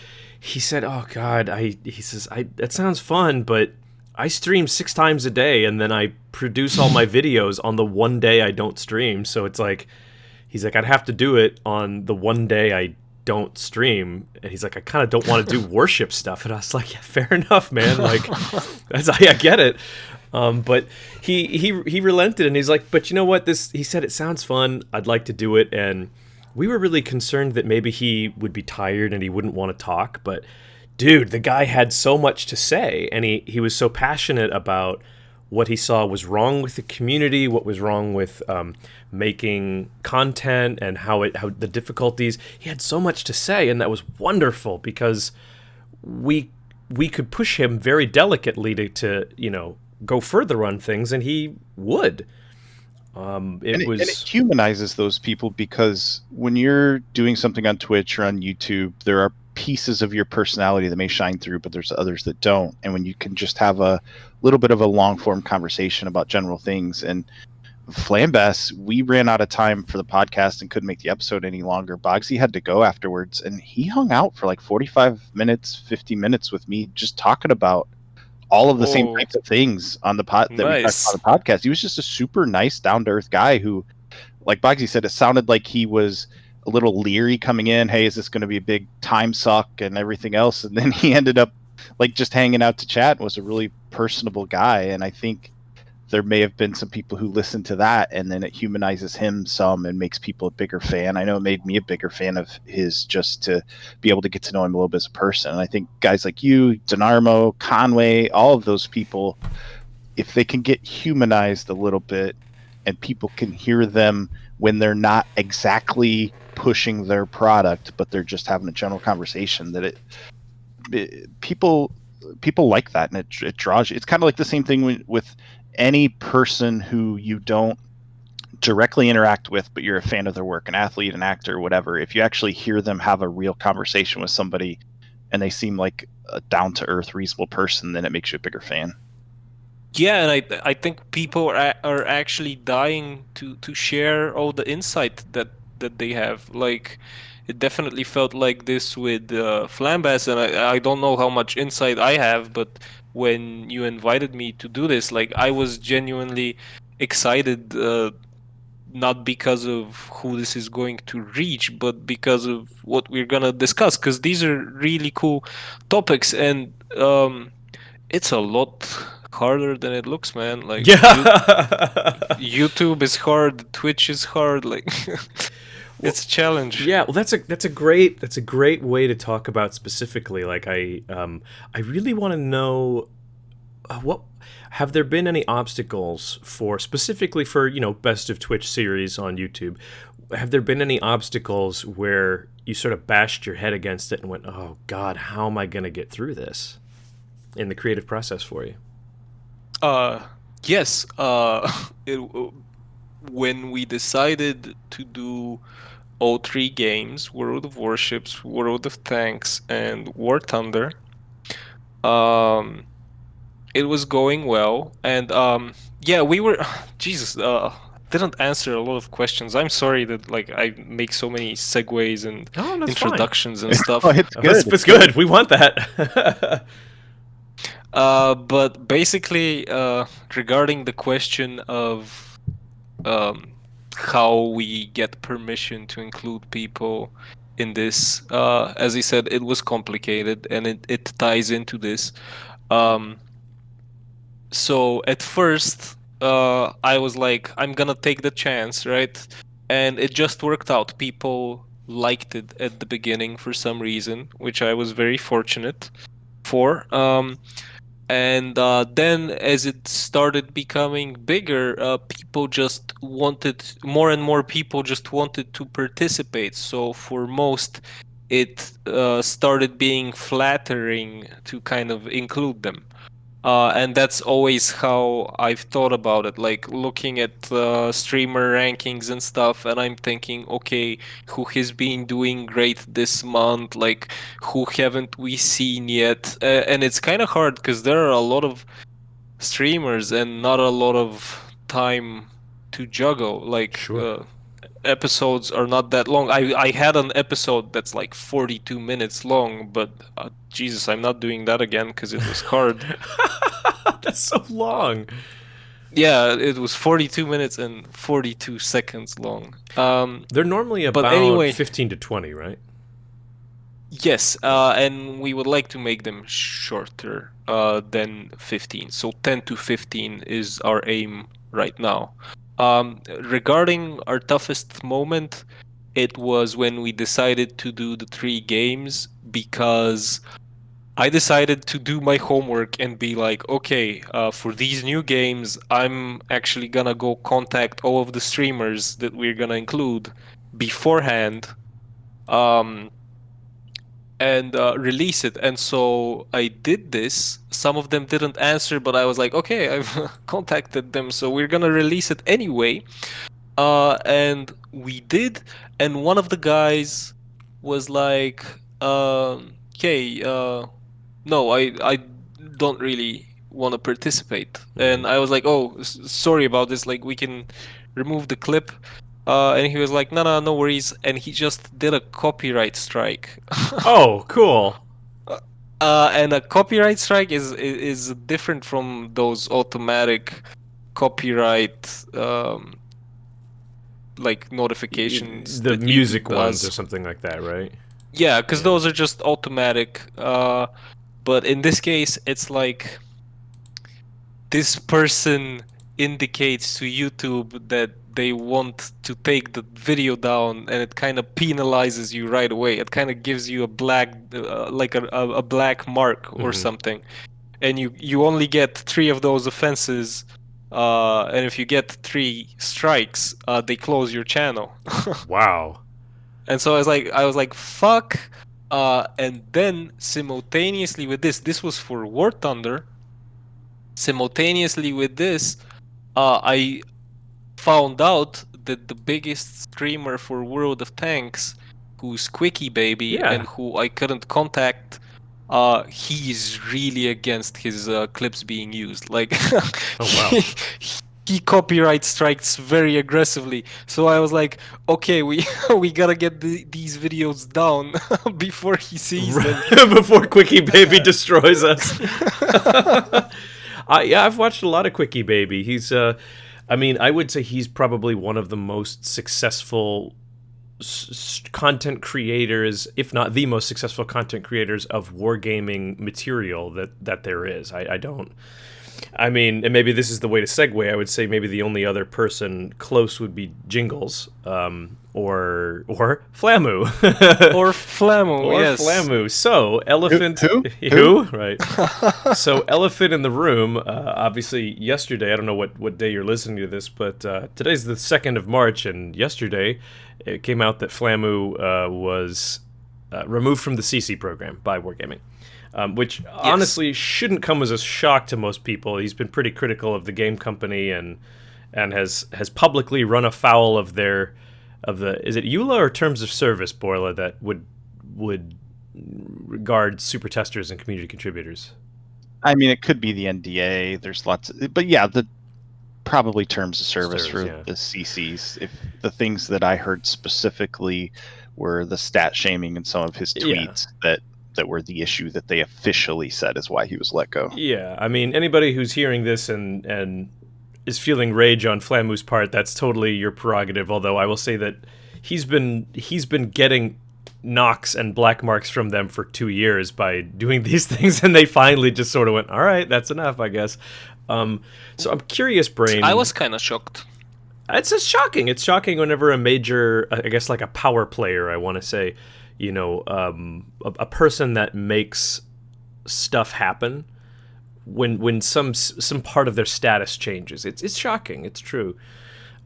oh God, he says, that sounds fun, but I stream 6 times a day, and then I produce all my videos on the one day I don't stream. So it's like, he's like, I'd have to do it on the one day I don't stream. And he's like, I kind of don't want to do worship stuff. And I was like, yeah, fair enough, man. Like, I get it. But he relented, and he's like, but you know what, he said, it sounds fun, I'd like to do it. And we were really concerned that maybe he would be tired and he wouldn't want to talk, but dude, the guy had so much to say, and he was so passionate about what he saw was wrong with the community, what was wrong with making content, and how the difficulties. He had so much to say, and that was wonderful, because we could push him very delicately to you know, go further on things, and he would. It humanizes those people, because when you're doing something on Twitch or on YouTube, there are pieces of your personality that may shine through, but there's others that don't. And when you can just have a little bit of a long form conversation about general things. And Flambas, we ran out of time for the podcast and couldn't make the episode any longer. Bogsy had to go afterwards, and he hung out for like 45 minutes, 50 minutes with me, just talking about all of the same types of things on the we talked about the podcast. He was just a super nice, down to earth guy who, like Bogsy said, it sounded like he was a little leery coming in. Hey, is this going to be a big time suck and everything else? And then he ended up like just hanging out to chat and was a really personable guy. And I think there may have been some people who listened to that, and then it humanizes him some and makes people a bigger fan. I know it made me a bigger fan of his, just to be able to get to know him a little bit as a person. And I think guys like you, Denarmo, Conway, all of those people, if they can get humanized a little bit, and people can hear them when they're not exactly pushing their product, but they're just having a general conversation, that people like that, and it draws you. It's kind of like the same thing with any person who you don't directly interact with, but you're a fan of their work, an athlete, an actor, whatever. If you actually hear them have a real conversation with somebody and they seem like a down-to-earth, reasonable person, then it makes you a bigger fan. Yeah, and I think people are actually dying to share all the insight that they have. Like, it definitely felt like this with Flambas, and I don't know how much insight I have, but when you invited me to do this, like, I was genuinely excited, not because of who this is going to reach, but because of what we're gonna discuss, because these are really cool topics, and it's a lot harder than it looks, man. Like, YouTube is hard, Twitch is hard, like it's a challenge. Yeah, well, that's a great way to talk about specifically. Like, I really want to know what have there been any obstacles specifically for, you know, Best of Twitch series on YouTube? Have there been any obstacles where you sort of bashed your head against it and went, oh God, how am I going to get through this in the creative process for you? Yes. When we decided to do all 3 games, World of Warships, World of Tanks, and War Thunder, it was going well, and yeah, we were Jesus, didn't answer a lot of questions. I'm sorry that, like, I make so many segues and introductions and stuff. It's good. It's good. We want that. But basically, regarding the question of how we get permission to include people in this, as I said, it was complicated, and it ties into this. So at first, I was like, I'm gonna take the chance, right? And it just worked out. People liked it at the beginning for some reason, which I was very fortunate for. And then as it started becoming bigger, people just wanted more and more people just wanted to participate. So for most, it started being flattering to kind of include them. And that's always how I've thought about it, like looking at streamer rankings and stuff, and I'm thinking, okay, who has been doing great this month? Like, who haven't we seen yet? And it's kind of hard because there are a lot of streamers and not a lot of time to juggle. Like, Sure. episodes are not that long. I had an episode that's like 42 minutes long, but Jesus, I'm not doing that again because it was hard. That's so long. Yeah, it was 42 minutes and 42 seconds long. They're normally But about anyway, 15 to 20, right? yes, and we would like to make them shorter than 15. So 10 to 15 is our aim right now. Regarding our toughest moment, it was when we decided to do the 3 games, because I decided to do my homework and be like, okay, for these new games, I'm actually gonna go contact all of the streamers that we're gonna include beforehand, and release it. And so I did this. Some of them didn't answer, but I was like, okay, I've contacted them, so we're gonna release it anyway. And we did, and one of the guys was like, okay, no, I don't really want to participate. And I was like, oh, sorry about this. Like, we can remove the clip. And he was like, no worries. And he just did a copyright strike. Oh, cool. And a copyright strike is different from those automatic copyright like notifications The that music YouTube ones does. or something like that, right? Yeah, because those are just automatic. But in this case, it's like this person indicates to YouTube that they want to take the video down, and it kind of penalizes you right away. It kind of gives you a black, like a black mark or something, and you only get 3 of those offenses. And if you get 3 strikes, they close your channel. Wow. And so I was like, fuck. And then simultaneously with this was for War Thunder. Simultaneously with this, I found out that the biggest streamer for World of Tanks, who's Quickie Baby, and who I couldn't contact, he's really against his clips being used. Like, he copyright strikes very aggressively. So I was like, okay, we gotta get these videos down before he sees them. Before Quickie Baby destroys us. I've watched a lot of Quickie Baby. He's, I mean, I would say he's probably one of the most successful content creators, if not the most successful content creators of wargaming material that there is. I mean, and maybe this is the way to segue. I would say maybe the only other person close would be Jingles, or Flamu, or Flamu, or yes. Flamu. So Elephant, who? Right. So Elephant in the Room. Obviously, yesterday. I don't know what day you're listening to this, but today's the 2nd of March, and yesterday it came out that Flamu was removed from the CC program by Wargaming. Which honestly shouldn't come as a shock to most people. He's been pretty critical of the game company and has publicly run afoul of the is it EULA or terms of service, Borla, that would regard super testers and community contributors. I mean, it could be the NDA. There's lots, but yeah, the probably terms of service for the CCs. If the things that I heard specifically were the stat shaming in some of his tweets that that were the issue that they officially said is why he was let go. Yeah, I mean, anybody who's hearing this and is feeling rage on Flamu's part, that's totally your prerogative. Although I will say that he's been getting knocks and black marks from them for 2 years by doing these things, and they finally just sort of went, all right, that's enough, I guess. So I'm curious, Brain. I was kind of shocked. It's just shocking. It's shocking whenever a major, I guess like a power player, I want to say, you know, a person that makes stuff happen, when some part of their status changes, it's shocking. It's true.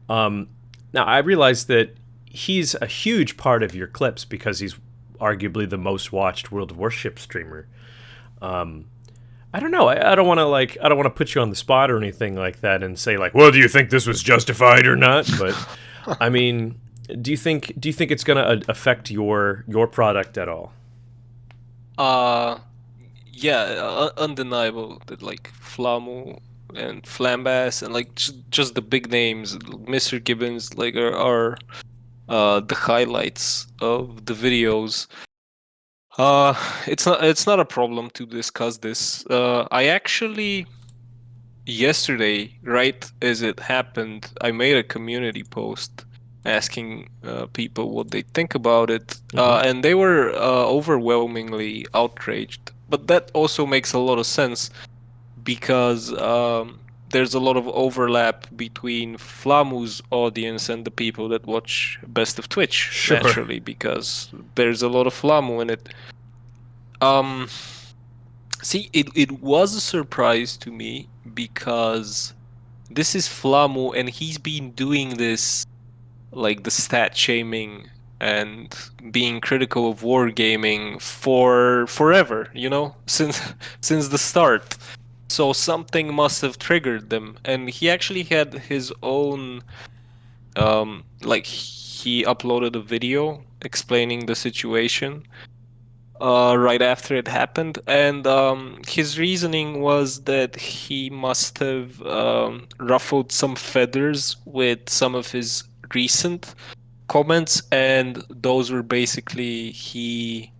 Now I realize that he's a huge part of your clips because he's arguably the most watched World of Warship streamer. I don't know. I don't want to put you on the spot or anything like that and say like, well, do you think this was justified or not? But I mean, do you think it's gonna affect your product at all? Yeah, undeniable that like Flamu and Flambass and like just the big names, Mr. Gibbons, like are the highlights of the videos. It's not a problem to discuss this. I actually yesterday, right as it happened, I made a community post asking people what they think about it, and they were overwhelmingly outraged. But that also makes a lot of sense because there's a lot of overlap between Flamu's audience and the people that watch Best of Twitch, Sure. naturally, because there's a lot of Flamu in it. See, it was a surprise to me because this is Flamu and he's been doing this, like the stat shaming and being critical of wargaming for forever, you know, since the start. So something must have triggered them, and he actually had his own, like he uploaded a video explaining the situation right after it happened, and his reasoning was that he must have ruffled some feathers with some of his recent comments, and those were basically he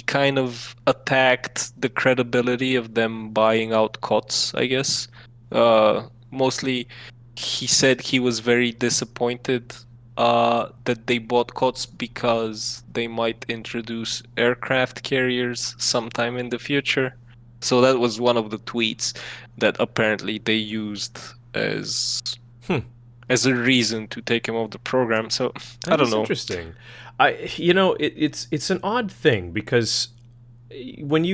kind of attacked the credibility of them buying out COTS, I guess. Mostly he said he was very disappointed that they bought COTS because they might introduce aircraft carriers sometime in the future. So that was one of the tweets that apparently they used as a reason to take him off the program. So I don't know. Interesting. It's an odd thing because when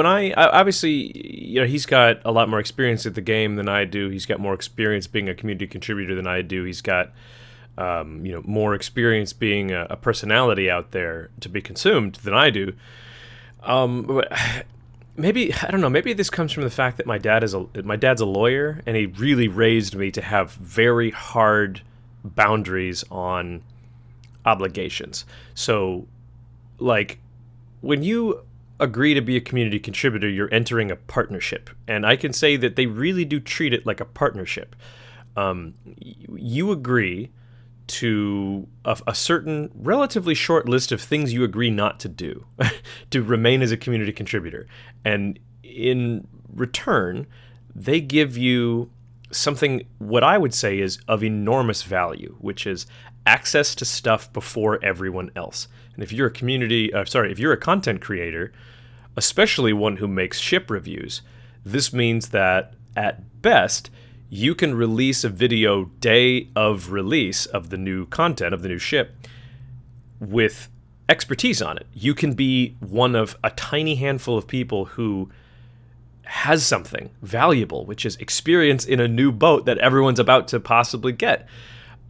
I obviously, you know, he's got a lot more experience at the game than I do. He's got more experience being a community contributor than I do. He's got more experience being a personality out there to be consumed than I do. But maybe, I don't know, maybe this comes from the fact that my dad's a lawyer, and he really raised me to have very hard boundaries on obligations. So, like, when you agree to be a community contributor, you're entering a partnership, and I can say that they really do treat it like a partnership. You agree to a certain relatively short list of things you agree not to do to remain as a community contributor, and in return they give you something what I would say is of enormous value, which is access to stuff before everyone else. And if you're if you're a content creator, especially one who makes ship reviews, this means that at best you can release a video day of release of the new content of the new ship with expertise on it. You can be one of a tiny handful of people who has something valuable, which is experience in a new boat that everyone's about to possibly get.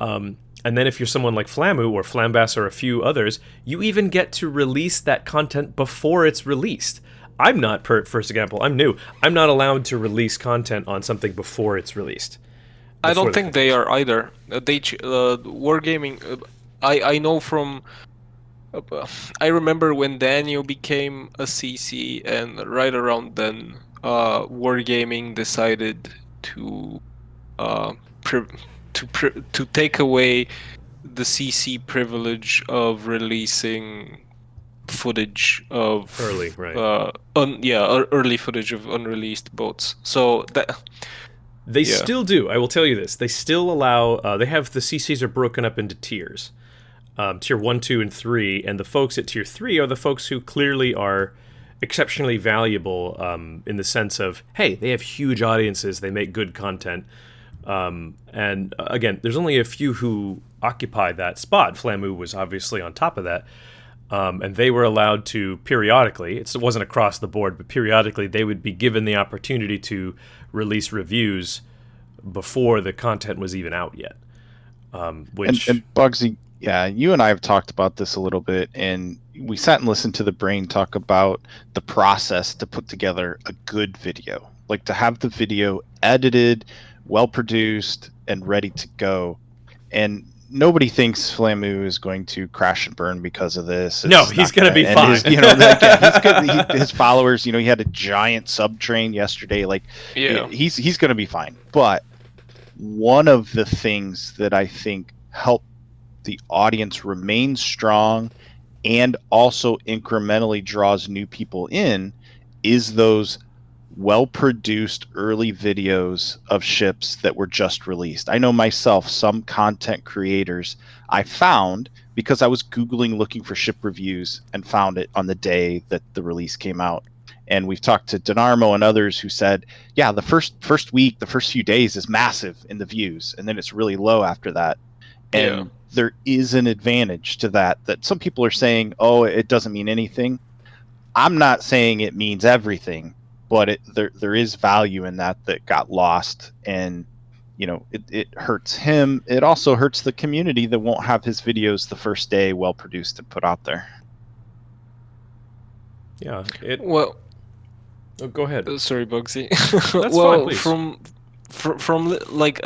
And then if you're someone like Flamu or Flambass or a few others, you even get to release that content before it's released. I'm not, for example, I'm new. I'm not allowed to release content on something before it's released. I don't think they are either. Wargaming, I know from... I remember when Daniel became a CC, and right around then, Wargaming decided to take away the CC privilege of releasing footage of Early, right. early footage of unreleased boats. So that They Yeah. still do. I will tell you this. They still allow. They have the CCs are broken up into tiers, tier 1, 2, and 3, and the folks at tier 3 are the folks who clearly are exceptionally valuable in the sense of, hey, they have huge audiences, they make good content, and again, there's only a few who occupy that spot. Flamu was obviously on top of that. And they were allowed to periodically, it wasn't across the board, but periodically they would be given the opportunity to release reviews before the content was even out yet. Which And Bugsy, yeah, you and I have talked about this a little bit, and we sat and listened to the Brain talk about the process to put together a good video, like to have the video edited, well produced, and ready to go. And nobody thinks Flamu is going to crash and burn because of this. No, he's going to be fine. His, he's good. His followers, he had a giant sub train yesterday. Like, he's going to be fine. But one of the things that I think help the audience remain strong and also incrementally draws new people in is those well-produced early videos of ships that were just released. I know myself, some content creators I found because I was Googling looking for ship reviews and found it on the day that the release came out. And we've talked to Denarmo and others who said, yeah, the first week, the first few days is massive in the views, and then it's really low after that. And there is an advantage to that some people are saying, oh, it doesn't mean anything. I'm not saying it means everything, but there is value in that got lost, and it hurts him. It also hurts the community that won't have his videos the first day well produced and put out there. Yeah. Oh, go ahead. Sorry, Bugsy. That's fine, please. From like,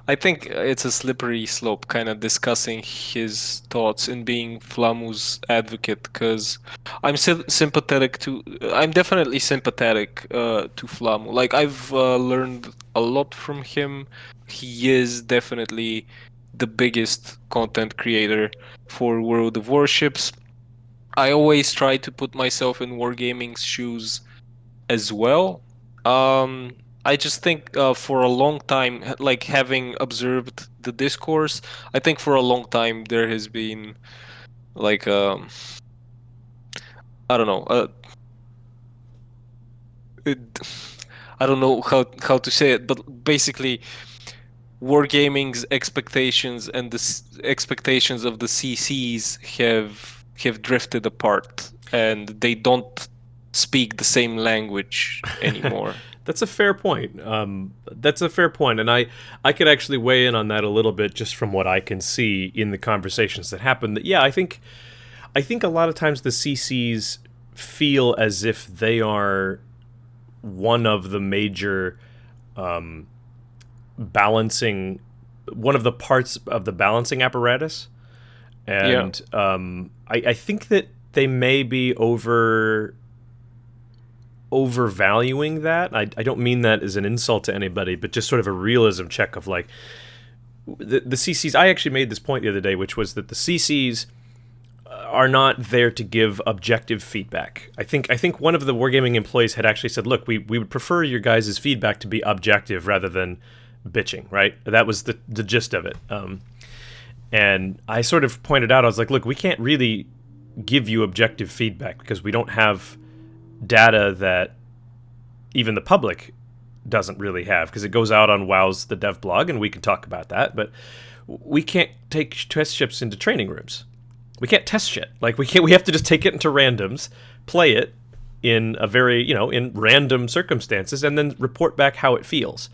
I think it's a slippery slope, kind of discussing his thoughts and being Flamu's advocate, because I'm definitely sympathetic to Flamu. Like, I've learned a lot from him. He is definitely the biggest content creator for World of Warships. I always try to put myself in Wargaming's shoes as well. I just think for a long time, like having observed the discourse, I think for a long time there has been like I don't know, I don't know how to say it, but basically Wargaming's expectations and the expectations of the CCs have drifted apart, and they don't speak the same language anymore. That's a fair point. And I could actually weigh in on that a little bit just from what I can see in the conversations that happen. That I think a lot of times the CCs feel as if they are one of the major balancing, one of the parts of the balancing apparatus, and I think that they may be overvaluing that. I don't mean that as an insult to anybody, but just sort of a realism check of like the CCs. I actually made this point the other day, which was that the CCs are not there to give objective feedback. I think one of the Wargaming employees had actually said, look, we would prefer your guys' feedback to be objective rather than bitching, right? That was the gist of it. And I sort of pointed out, I was like, look, we can't really give you objective feedback because we don't have data that even the public doesn't really have, because it goes out on WoW's the dev blog, and we can talk about that, but we can't take test ships into training rooms. We can't test shit. Like, we have to just take it into randoms, play it in a very, in random circumstances, and then report back how it feels.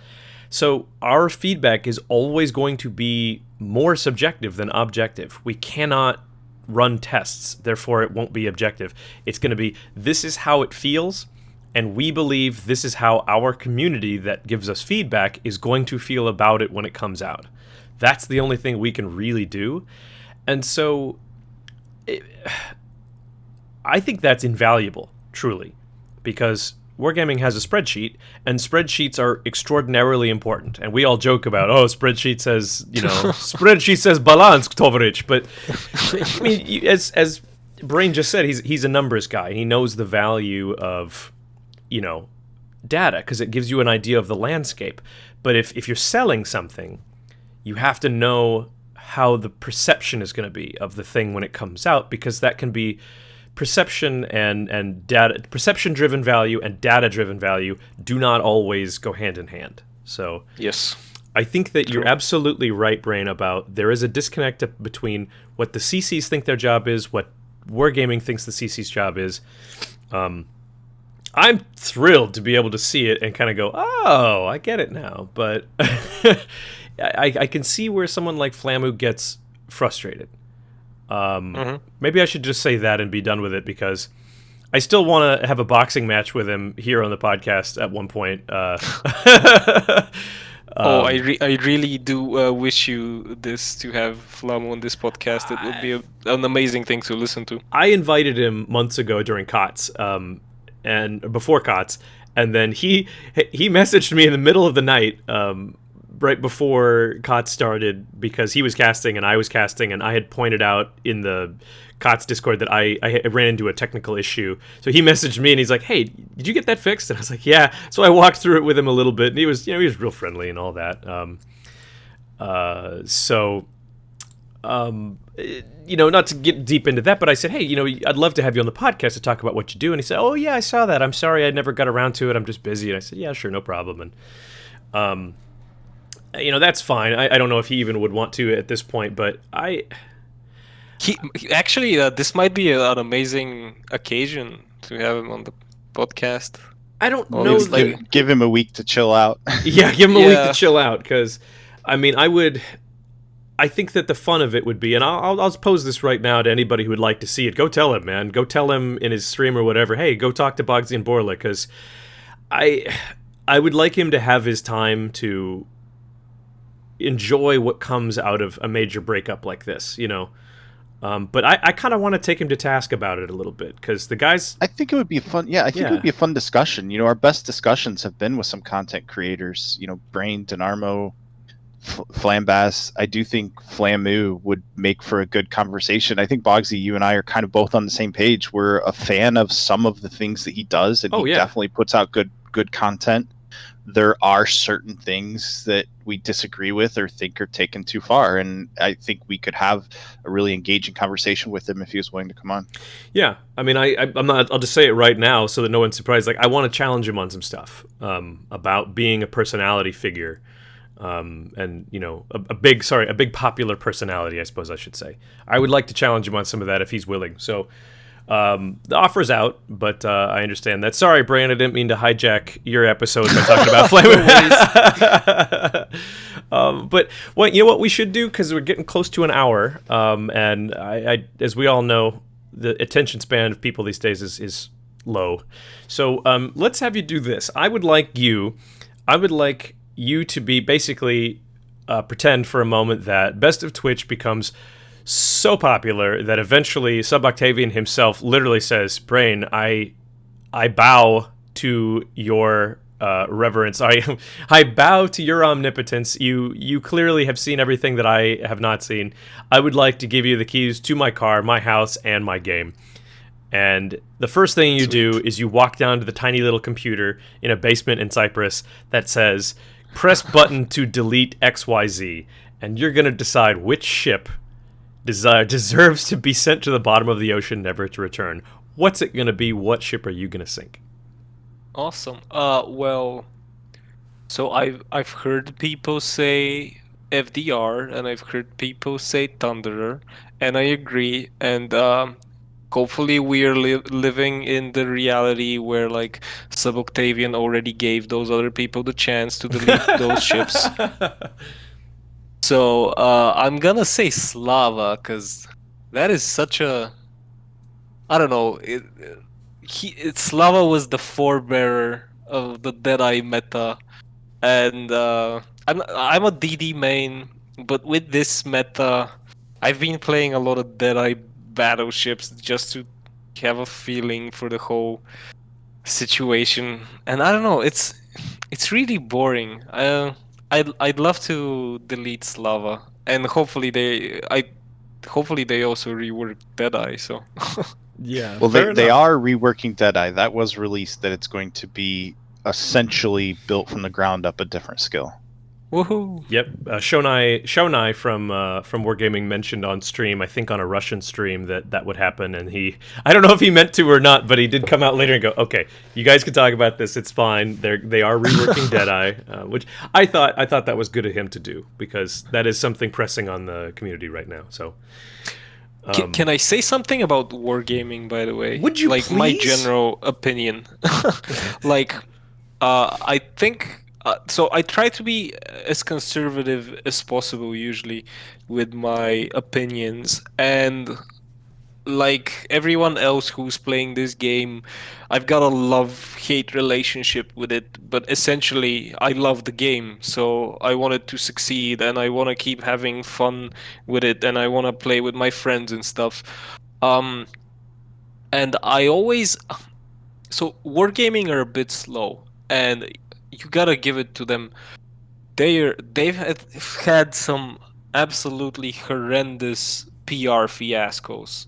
So our feedback is always going to be more subjective than objective. We cannot run tests, therefore it won't be objective. It's going to be, this is how it feels, and we believe this is how our community that gives us feedback is going to feel about it when it comes out. That's the only thing we can really do. And so I think that's invaluable, truly, because Wargaming has a spreadsheet, and spreadsheets are extraordinarily important. And we all joke about, spreadsheet says, spreadsheet says balance, Tovarich. But I mean, as Brain just said he's a numbers guy. He knows the value of, data because it gives you an idea of the landscape. But if you're selling something, you have to know how the perception is going to be of the thing when it comes out, because that can be perception and data. Perception-driven value and data-driven value do not always go hand in hand. So Yes. I think that you're absolutely right, Brain, about there is a disconnect between what the CCs think their job is, what Wargaming thinks the CC's job is. I'm thrilled to be able to see it and kind of go, oh, I get it now. But I can see where someone like Flamu gets frustrated. Maybe I should just say that and be done with it, because I still want to have a boxing match with him here on the podcast at one point. I really do wish you this, to have Flamu on this podcast. It would be an amazing thing to listen to. I invited him months ago during COTS, and before COTS, and then he messaged me in the middle of the night, right before COTS started, because he was casting and I was casting, and I had pointed out in the COTS Discord that I ran into a technical issue. So he messaged me and he's like, "Hey, did you get that fixed?" And I was like, "Yeah." So I walked through it with him a little bit, and he was real friendly and all that. Not to get deep into that, but I said, "Hey, I'd love to have you on the podcast to talk about what you do." And he said, "Oh yeah, I saw that. I'm sorry I never got around to it. I'm just busy." And I said, "Yeah, sure, no problem." And that's fine. I don't know if he even would want to at this point, but He actually, this might be an amazing occasion to have him on the podcast. I don't Well, know. it's like, give him a week to chill out. Yeah, give him a week Yeah. to chill out, because, I think that the fun of it would be, and I'll pose this right now to anybody who would like to see it. Go tell him, man. Go tell him in his stream or whatever, hey, go talk to Bogsy and Borla, because I would like him to have his time to enjoy what comes out of a major breakup like this, But I kind of want to take him to task about it a little bit, because the guys... I think it would be fun. Yeah, I think it would be a fun discussion. Our best discussions have been with some content creators. Brain, Denarmo, Flambass. I do think Flamu would make for a good conversation. I think Bogsy, you and I are kind of both on the same page. We're a fan of some of the things that he does, and he definitely puts out good content. There are certain things that we disagree with or think are taken too far, and I think we could have a really engaging conversation with him if he was willing to come on. Yeah, I'm not. I'll just say it right now so that no one's surprised. Like, I want to challenge him on some stuff about being a personality figure, and a big popular personality, I suppose I should say. I would like to challenge him on some of that if he's willing. So. The offer's out, but I understand that. Sorry, Brian, I didn't mean to hijack your episode by talking about Flamu. But what we should do, because we're getting close to an hour, and I, as we all know, the attention span of people these days is low. So let's have you do this. I would like you to be basically pretend for a moment that Best of Twitch becomes so popular that eventually Sub-Octavian himself literally says, "Brain, I bow to your reverence. I bow to your omnipotence. You clearly have seen everything that I have not seen. I would like to give you the keys to my car, my house, and my game." And the first thing you do is you walk down to the tiny little computer in a basement in Cyprus that says, "Press button to delete XYZ," and you're going to decide which ship deserves to be sent to the bottom of the ocean, never to return. What's it going to be? What ship are you going to sink? Awesome. So I've heard people say FDR, and I've heard people say Thunderer, and I agree. And hopefully we are living in the reality where, like, Sub-Octavian already gave those other people the chance to delete those ships. So I'm gonna say Slava, because that is such a... I don't know. Slava was the forebearer of the Deadeye meta, and I'm a DD main, but with this meta, I've been playing a lot of Deadeye battleships just to have a feeling for the whole situation, and I don't know. It's really boring. I'd love to delete Slava, and hopefully hopefully they also reworked Deadeye. So Yeah. Well, fair they enough. are reworking Deadeye. That was released that it's going to be essentially built from the ground up a different skill. woohoo! Yep, Shonai from Wargaming mentioned on stream, I think on a Russian stream, that would happen, and I don't know if he meant to or not, but he did come out later and go, okay, you guys can talk about this, it's fine. They are reworking Deadeye, which I thought that was good of him to do, because that is something pressing on the community right now. So Can I say something about wargaming, by the way? Would you like my please? general opinion? Like, I think so. I try to be as conservative as possible usually with my opinions, and like everyone else who's playing this game, I've got a love-hate relationship with it, but essentially I love the game, so I want it to succeed and I want to keep having fun with it and I want to play with my friends and stuff. Um and I always so wargaming are a bit slow and you got to give it to them. They've had some absolutely horrendous PR fiascos,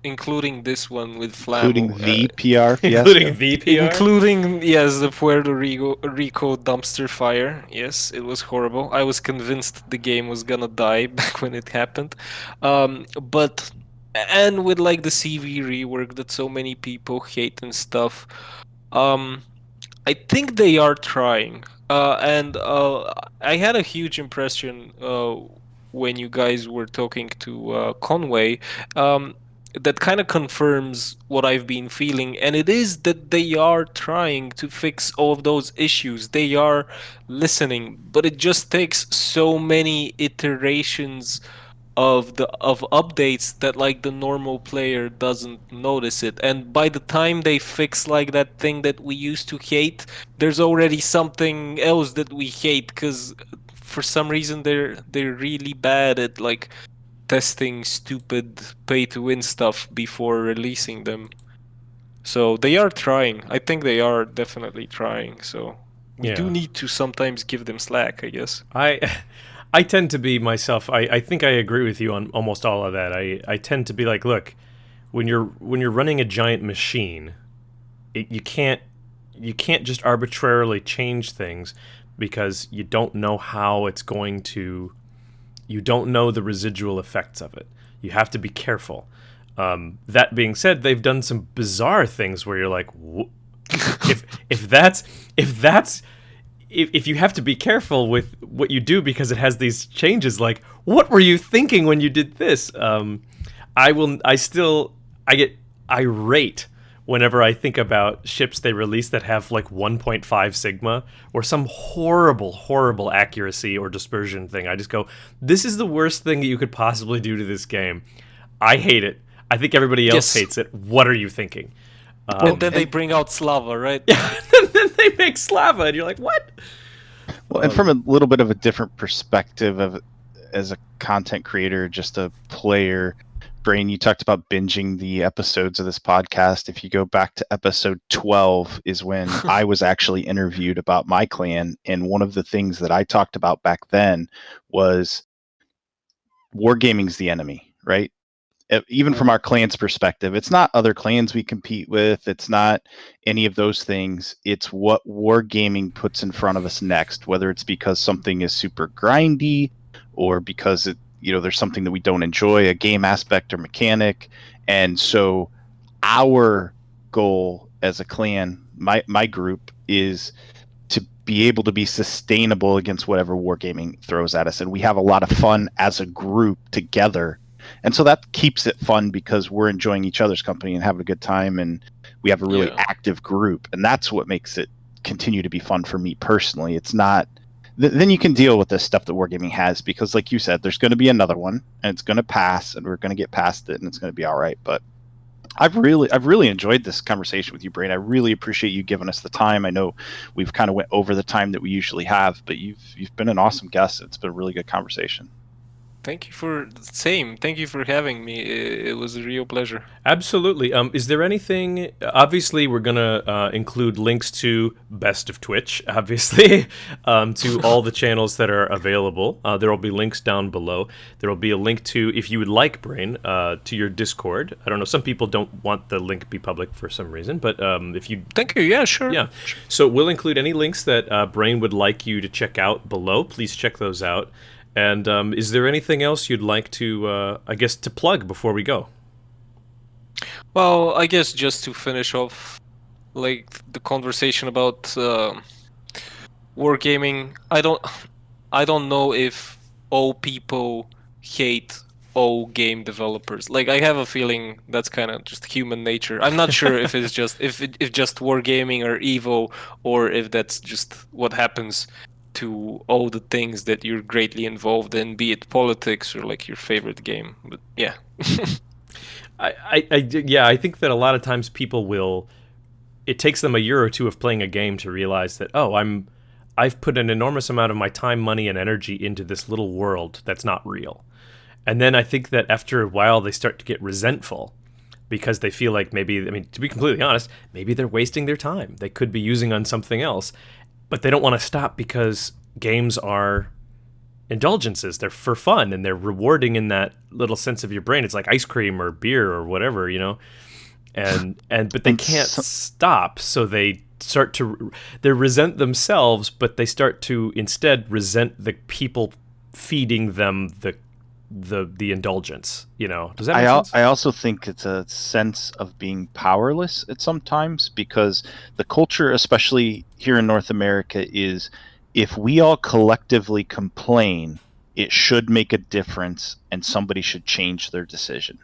including this one with Including Flamu, the PR including fiasco. the PR. including yes, the Puerto Rico dumpster fire. Yes, it was horrible. I was convinced the game was gonna die back when it happened, but and with like the CV rework that so many people hate and stuff. Um, I think they are trying. And I had a huge impression when you guys were talking to Conway. That kind of confirms what I've been feeling, and it is that they are trying to fix all of those issues. They are listening, but it just takes so many iterations of updates that like the normal player doesn't notice it, and by the time they fix like that thing that we used to hate, there's already something else that we hate because for some reason they're really bad at like testing stupid pay to win stuff before releasing them. So they are trying. I think they are definitely trying, so we do Yeah. need to sometimes give them slack, I guess. I I tend to be myself. I think I agree with you on almost all of that. I tend to be like, look, when you're running a giant machine, you can't just arbitrarily change things because you don't know how it's going to. You don't know the residual effects of it. You have to be careful. That being said, they've done some bizarre things where you're like, if you have to be careful with what you do because it has these changes, like, what were you thinking when you did this? I get irate whenever I think about ships they release that have like 1.5 sigma or some horrible accuracy or dispersion thing. I just go, this is the worst thing that you could possibly do to this game. I hate it. I think everybody else Yes. hates it. What are you thinking? And then they bring out Slava, right? And then they make Slava, and you're like, what? Well, and from a little bit of a different perspective of as a content creator, just a player, Brain, you talked about binging the episodes of this podcast. If you go back to episode 12 is when I was actually interviewed about my clan, and one of the things that I talked about back then was wargaming's the enemy, right? Even from our clan's perspective, it's not other clans we compete with. It's not any of those things. It's what wargaming puts in front of us next, whether it's because something is super grindy or because there's something that we don't enjoy, a game aspect or mechanic. And so our goal as a clan, my group, is to be able to be sustainable against whatever wargaming throws at us. And we have a lot of fun as a group together. And so that keeps it fun because we're enjoying each other's company and having a good time, and we have a really active group, and that's what makes it continue to be fun for me personally. It's not then you can deal with this stuff that wargaming has, because like you said, there's going to be another one and it's going to pass and we're going to get past it and it's going to be all right. But I've really enjoyed this conversation with you, Brain. I really appreciate you giving us the time. I know we've kind of went over the time that we usually have, but you've been an awesome guest. It's been a really good conversation. Thank you for having me. It was a real pleasure. Absolutely. Is there anything? Obviously, we're gonna include links to Best of Twitch, obviously, to all the channels that are available. There will be links down below. There will be a link to, if you would like, Brain, to your Discord. I don't know. Some people don't want the link be public for some reason, but if you Thank you. Yeah, sure. Yeah. So we'll include any links that Brain would like you to check out below. Please check those out. And is there anything else you'd like to, I guess, to plug before we go? Well, I guess just to finish off, like the conversation about wargaming, I don't know if all people hate all game developers. Like I have a feeling that's kind of just human nature. I'm not sure if it's just if just wargaming or evil, or if that's just what happens to all the things that you're greatly involved in, be it politics or like your favorite game. But yeah. I think that a lot of times people will. It takes them a year or two of playing a game to realize that I've put an enormous amount of my time, money, and energy into this little world that's not real. And then I think that after a while they start to get resentful because they feel like maybe, I mean, to be completely honest, maybe they're wasting their time. They could be using on something else, but they don't want to stop because games are indulgences. They're for fun and they're rewarding in that little sense of your brain. It's like ice cream or beer or whatever, you know. But they can't stop, so they start to they resent themselves, but they start to instead resent the people feeding them the indulgence, you know. Does that make sense? I also think it's a sense of being powerless at sometimes, because the culture, especially here in North America, is if we all collectively complain, it should make a difference and somebody should change their decision.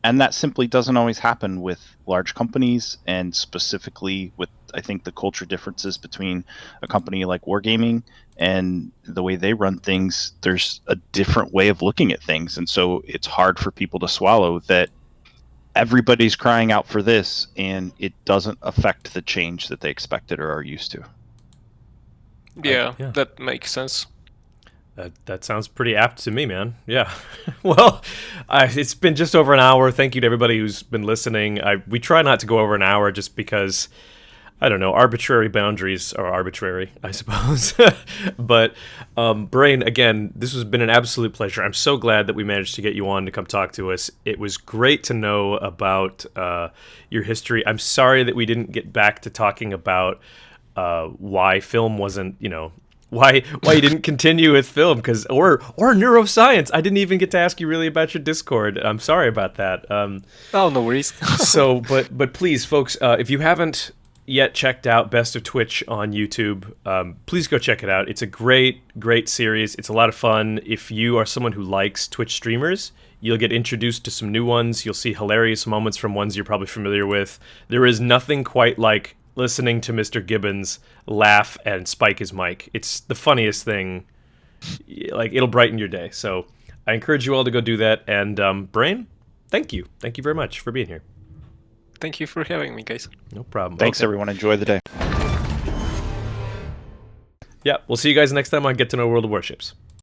And that simply doesn't always happen with large companies, and specifically with, I think, the culture differences between a company like Wargaming and the way they run things. There's a different way of looking at things. And so it's hard for people to swallow that everybody's crying out for this and it doesn't affect the change that they expected or are used to. Yeah, that makes sense. That sounds pretty apt to me, man. Yeah. Well, it's been just over an hour. Thank you to everybody who's been listening. We try not to go over an hour just because, I don't know, arbitrary boundaries are arbitrary, I suppose. But, Brain, again, this has been an absolute pleasure. I'm so glad that we managed to get you on to come talk to us. It was great to know about your history. I'm sorry that we didn't get back to talking about why film wasn't, you know, why you didn't continue with film, or neuroscience. I didn't even get to ask you really about your Discord. I'm sorry about that. Oh, no worries. So, but please, folks, if you haven't yet checked out Best of Twitch on YouTube, please go check it out. It's a great series. It's a lot of fun. If you are someone who likes Twitch streamers, you'll get introduced to some new ones. You'll see hilarious moments from ones you're probably familiar with. There is nothing quite like listening to Mr. Gibbons laugh and spike his mic. It's the funniest thing. Like, it'll brighten your day. So I encourage you all to go do that. And Brain, thank you. Thank you very much for being here. Thank you for having me, guys. No problem. Thanks, everyone. Enjoy the day. Yeah, we'll see you guys next time on Get to Know World of Warships.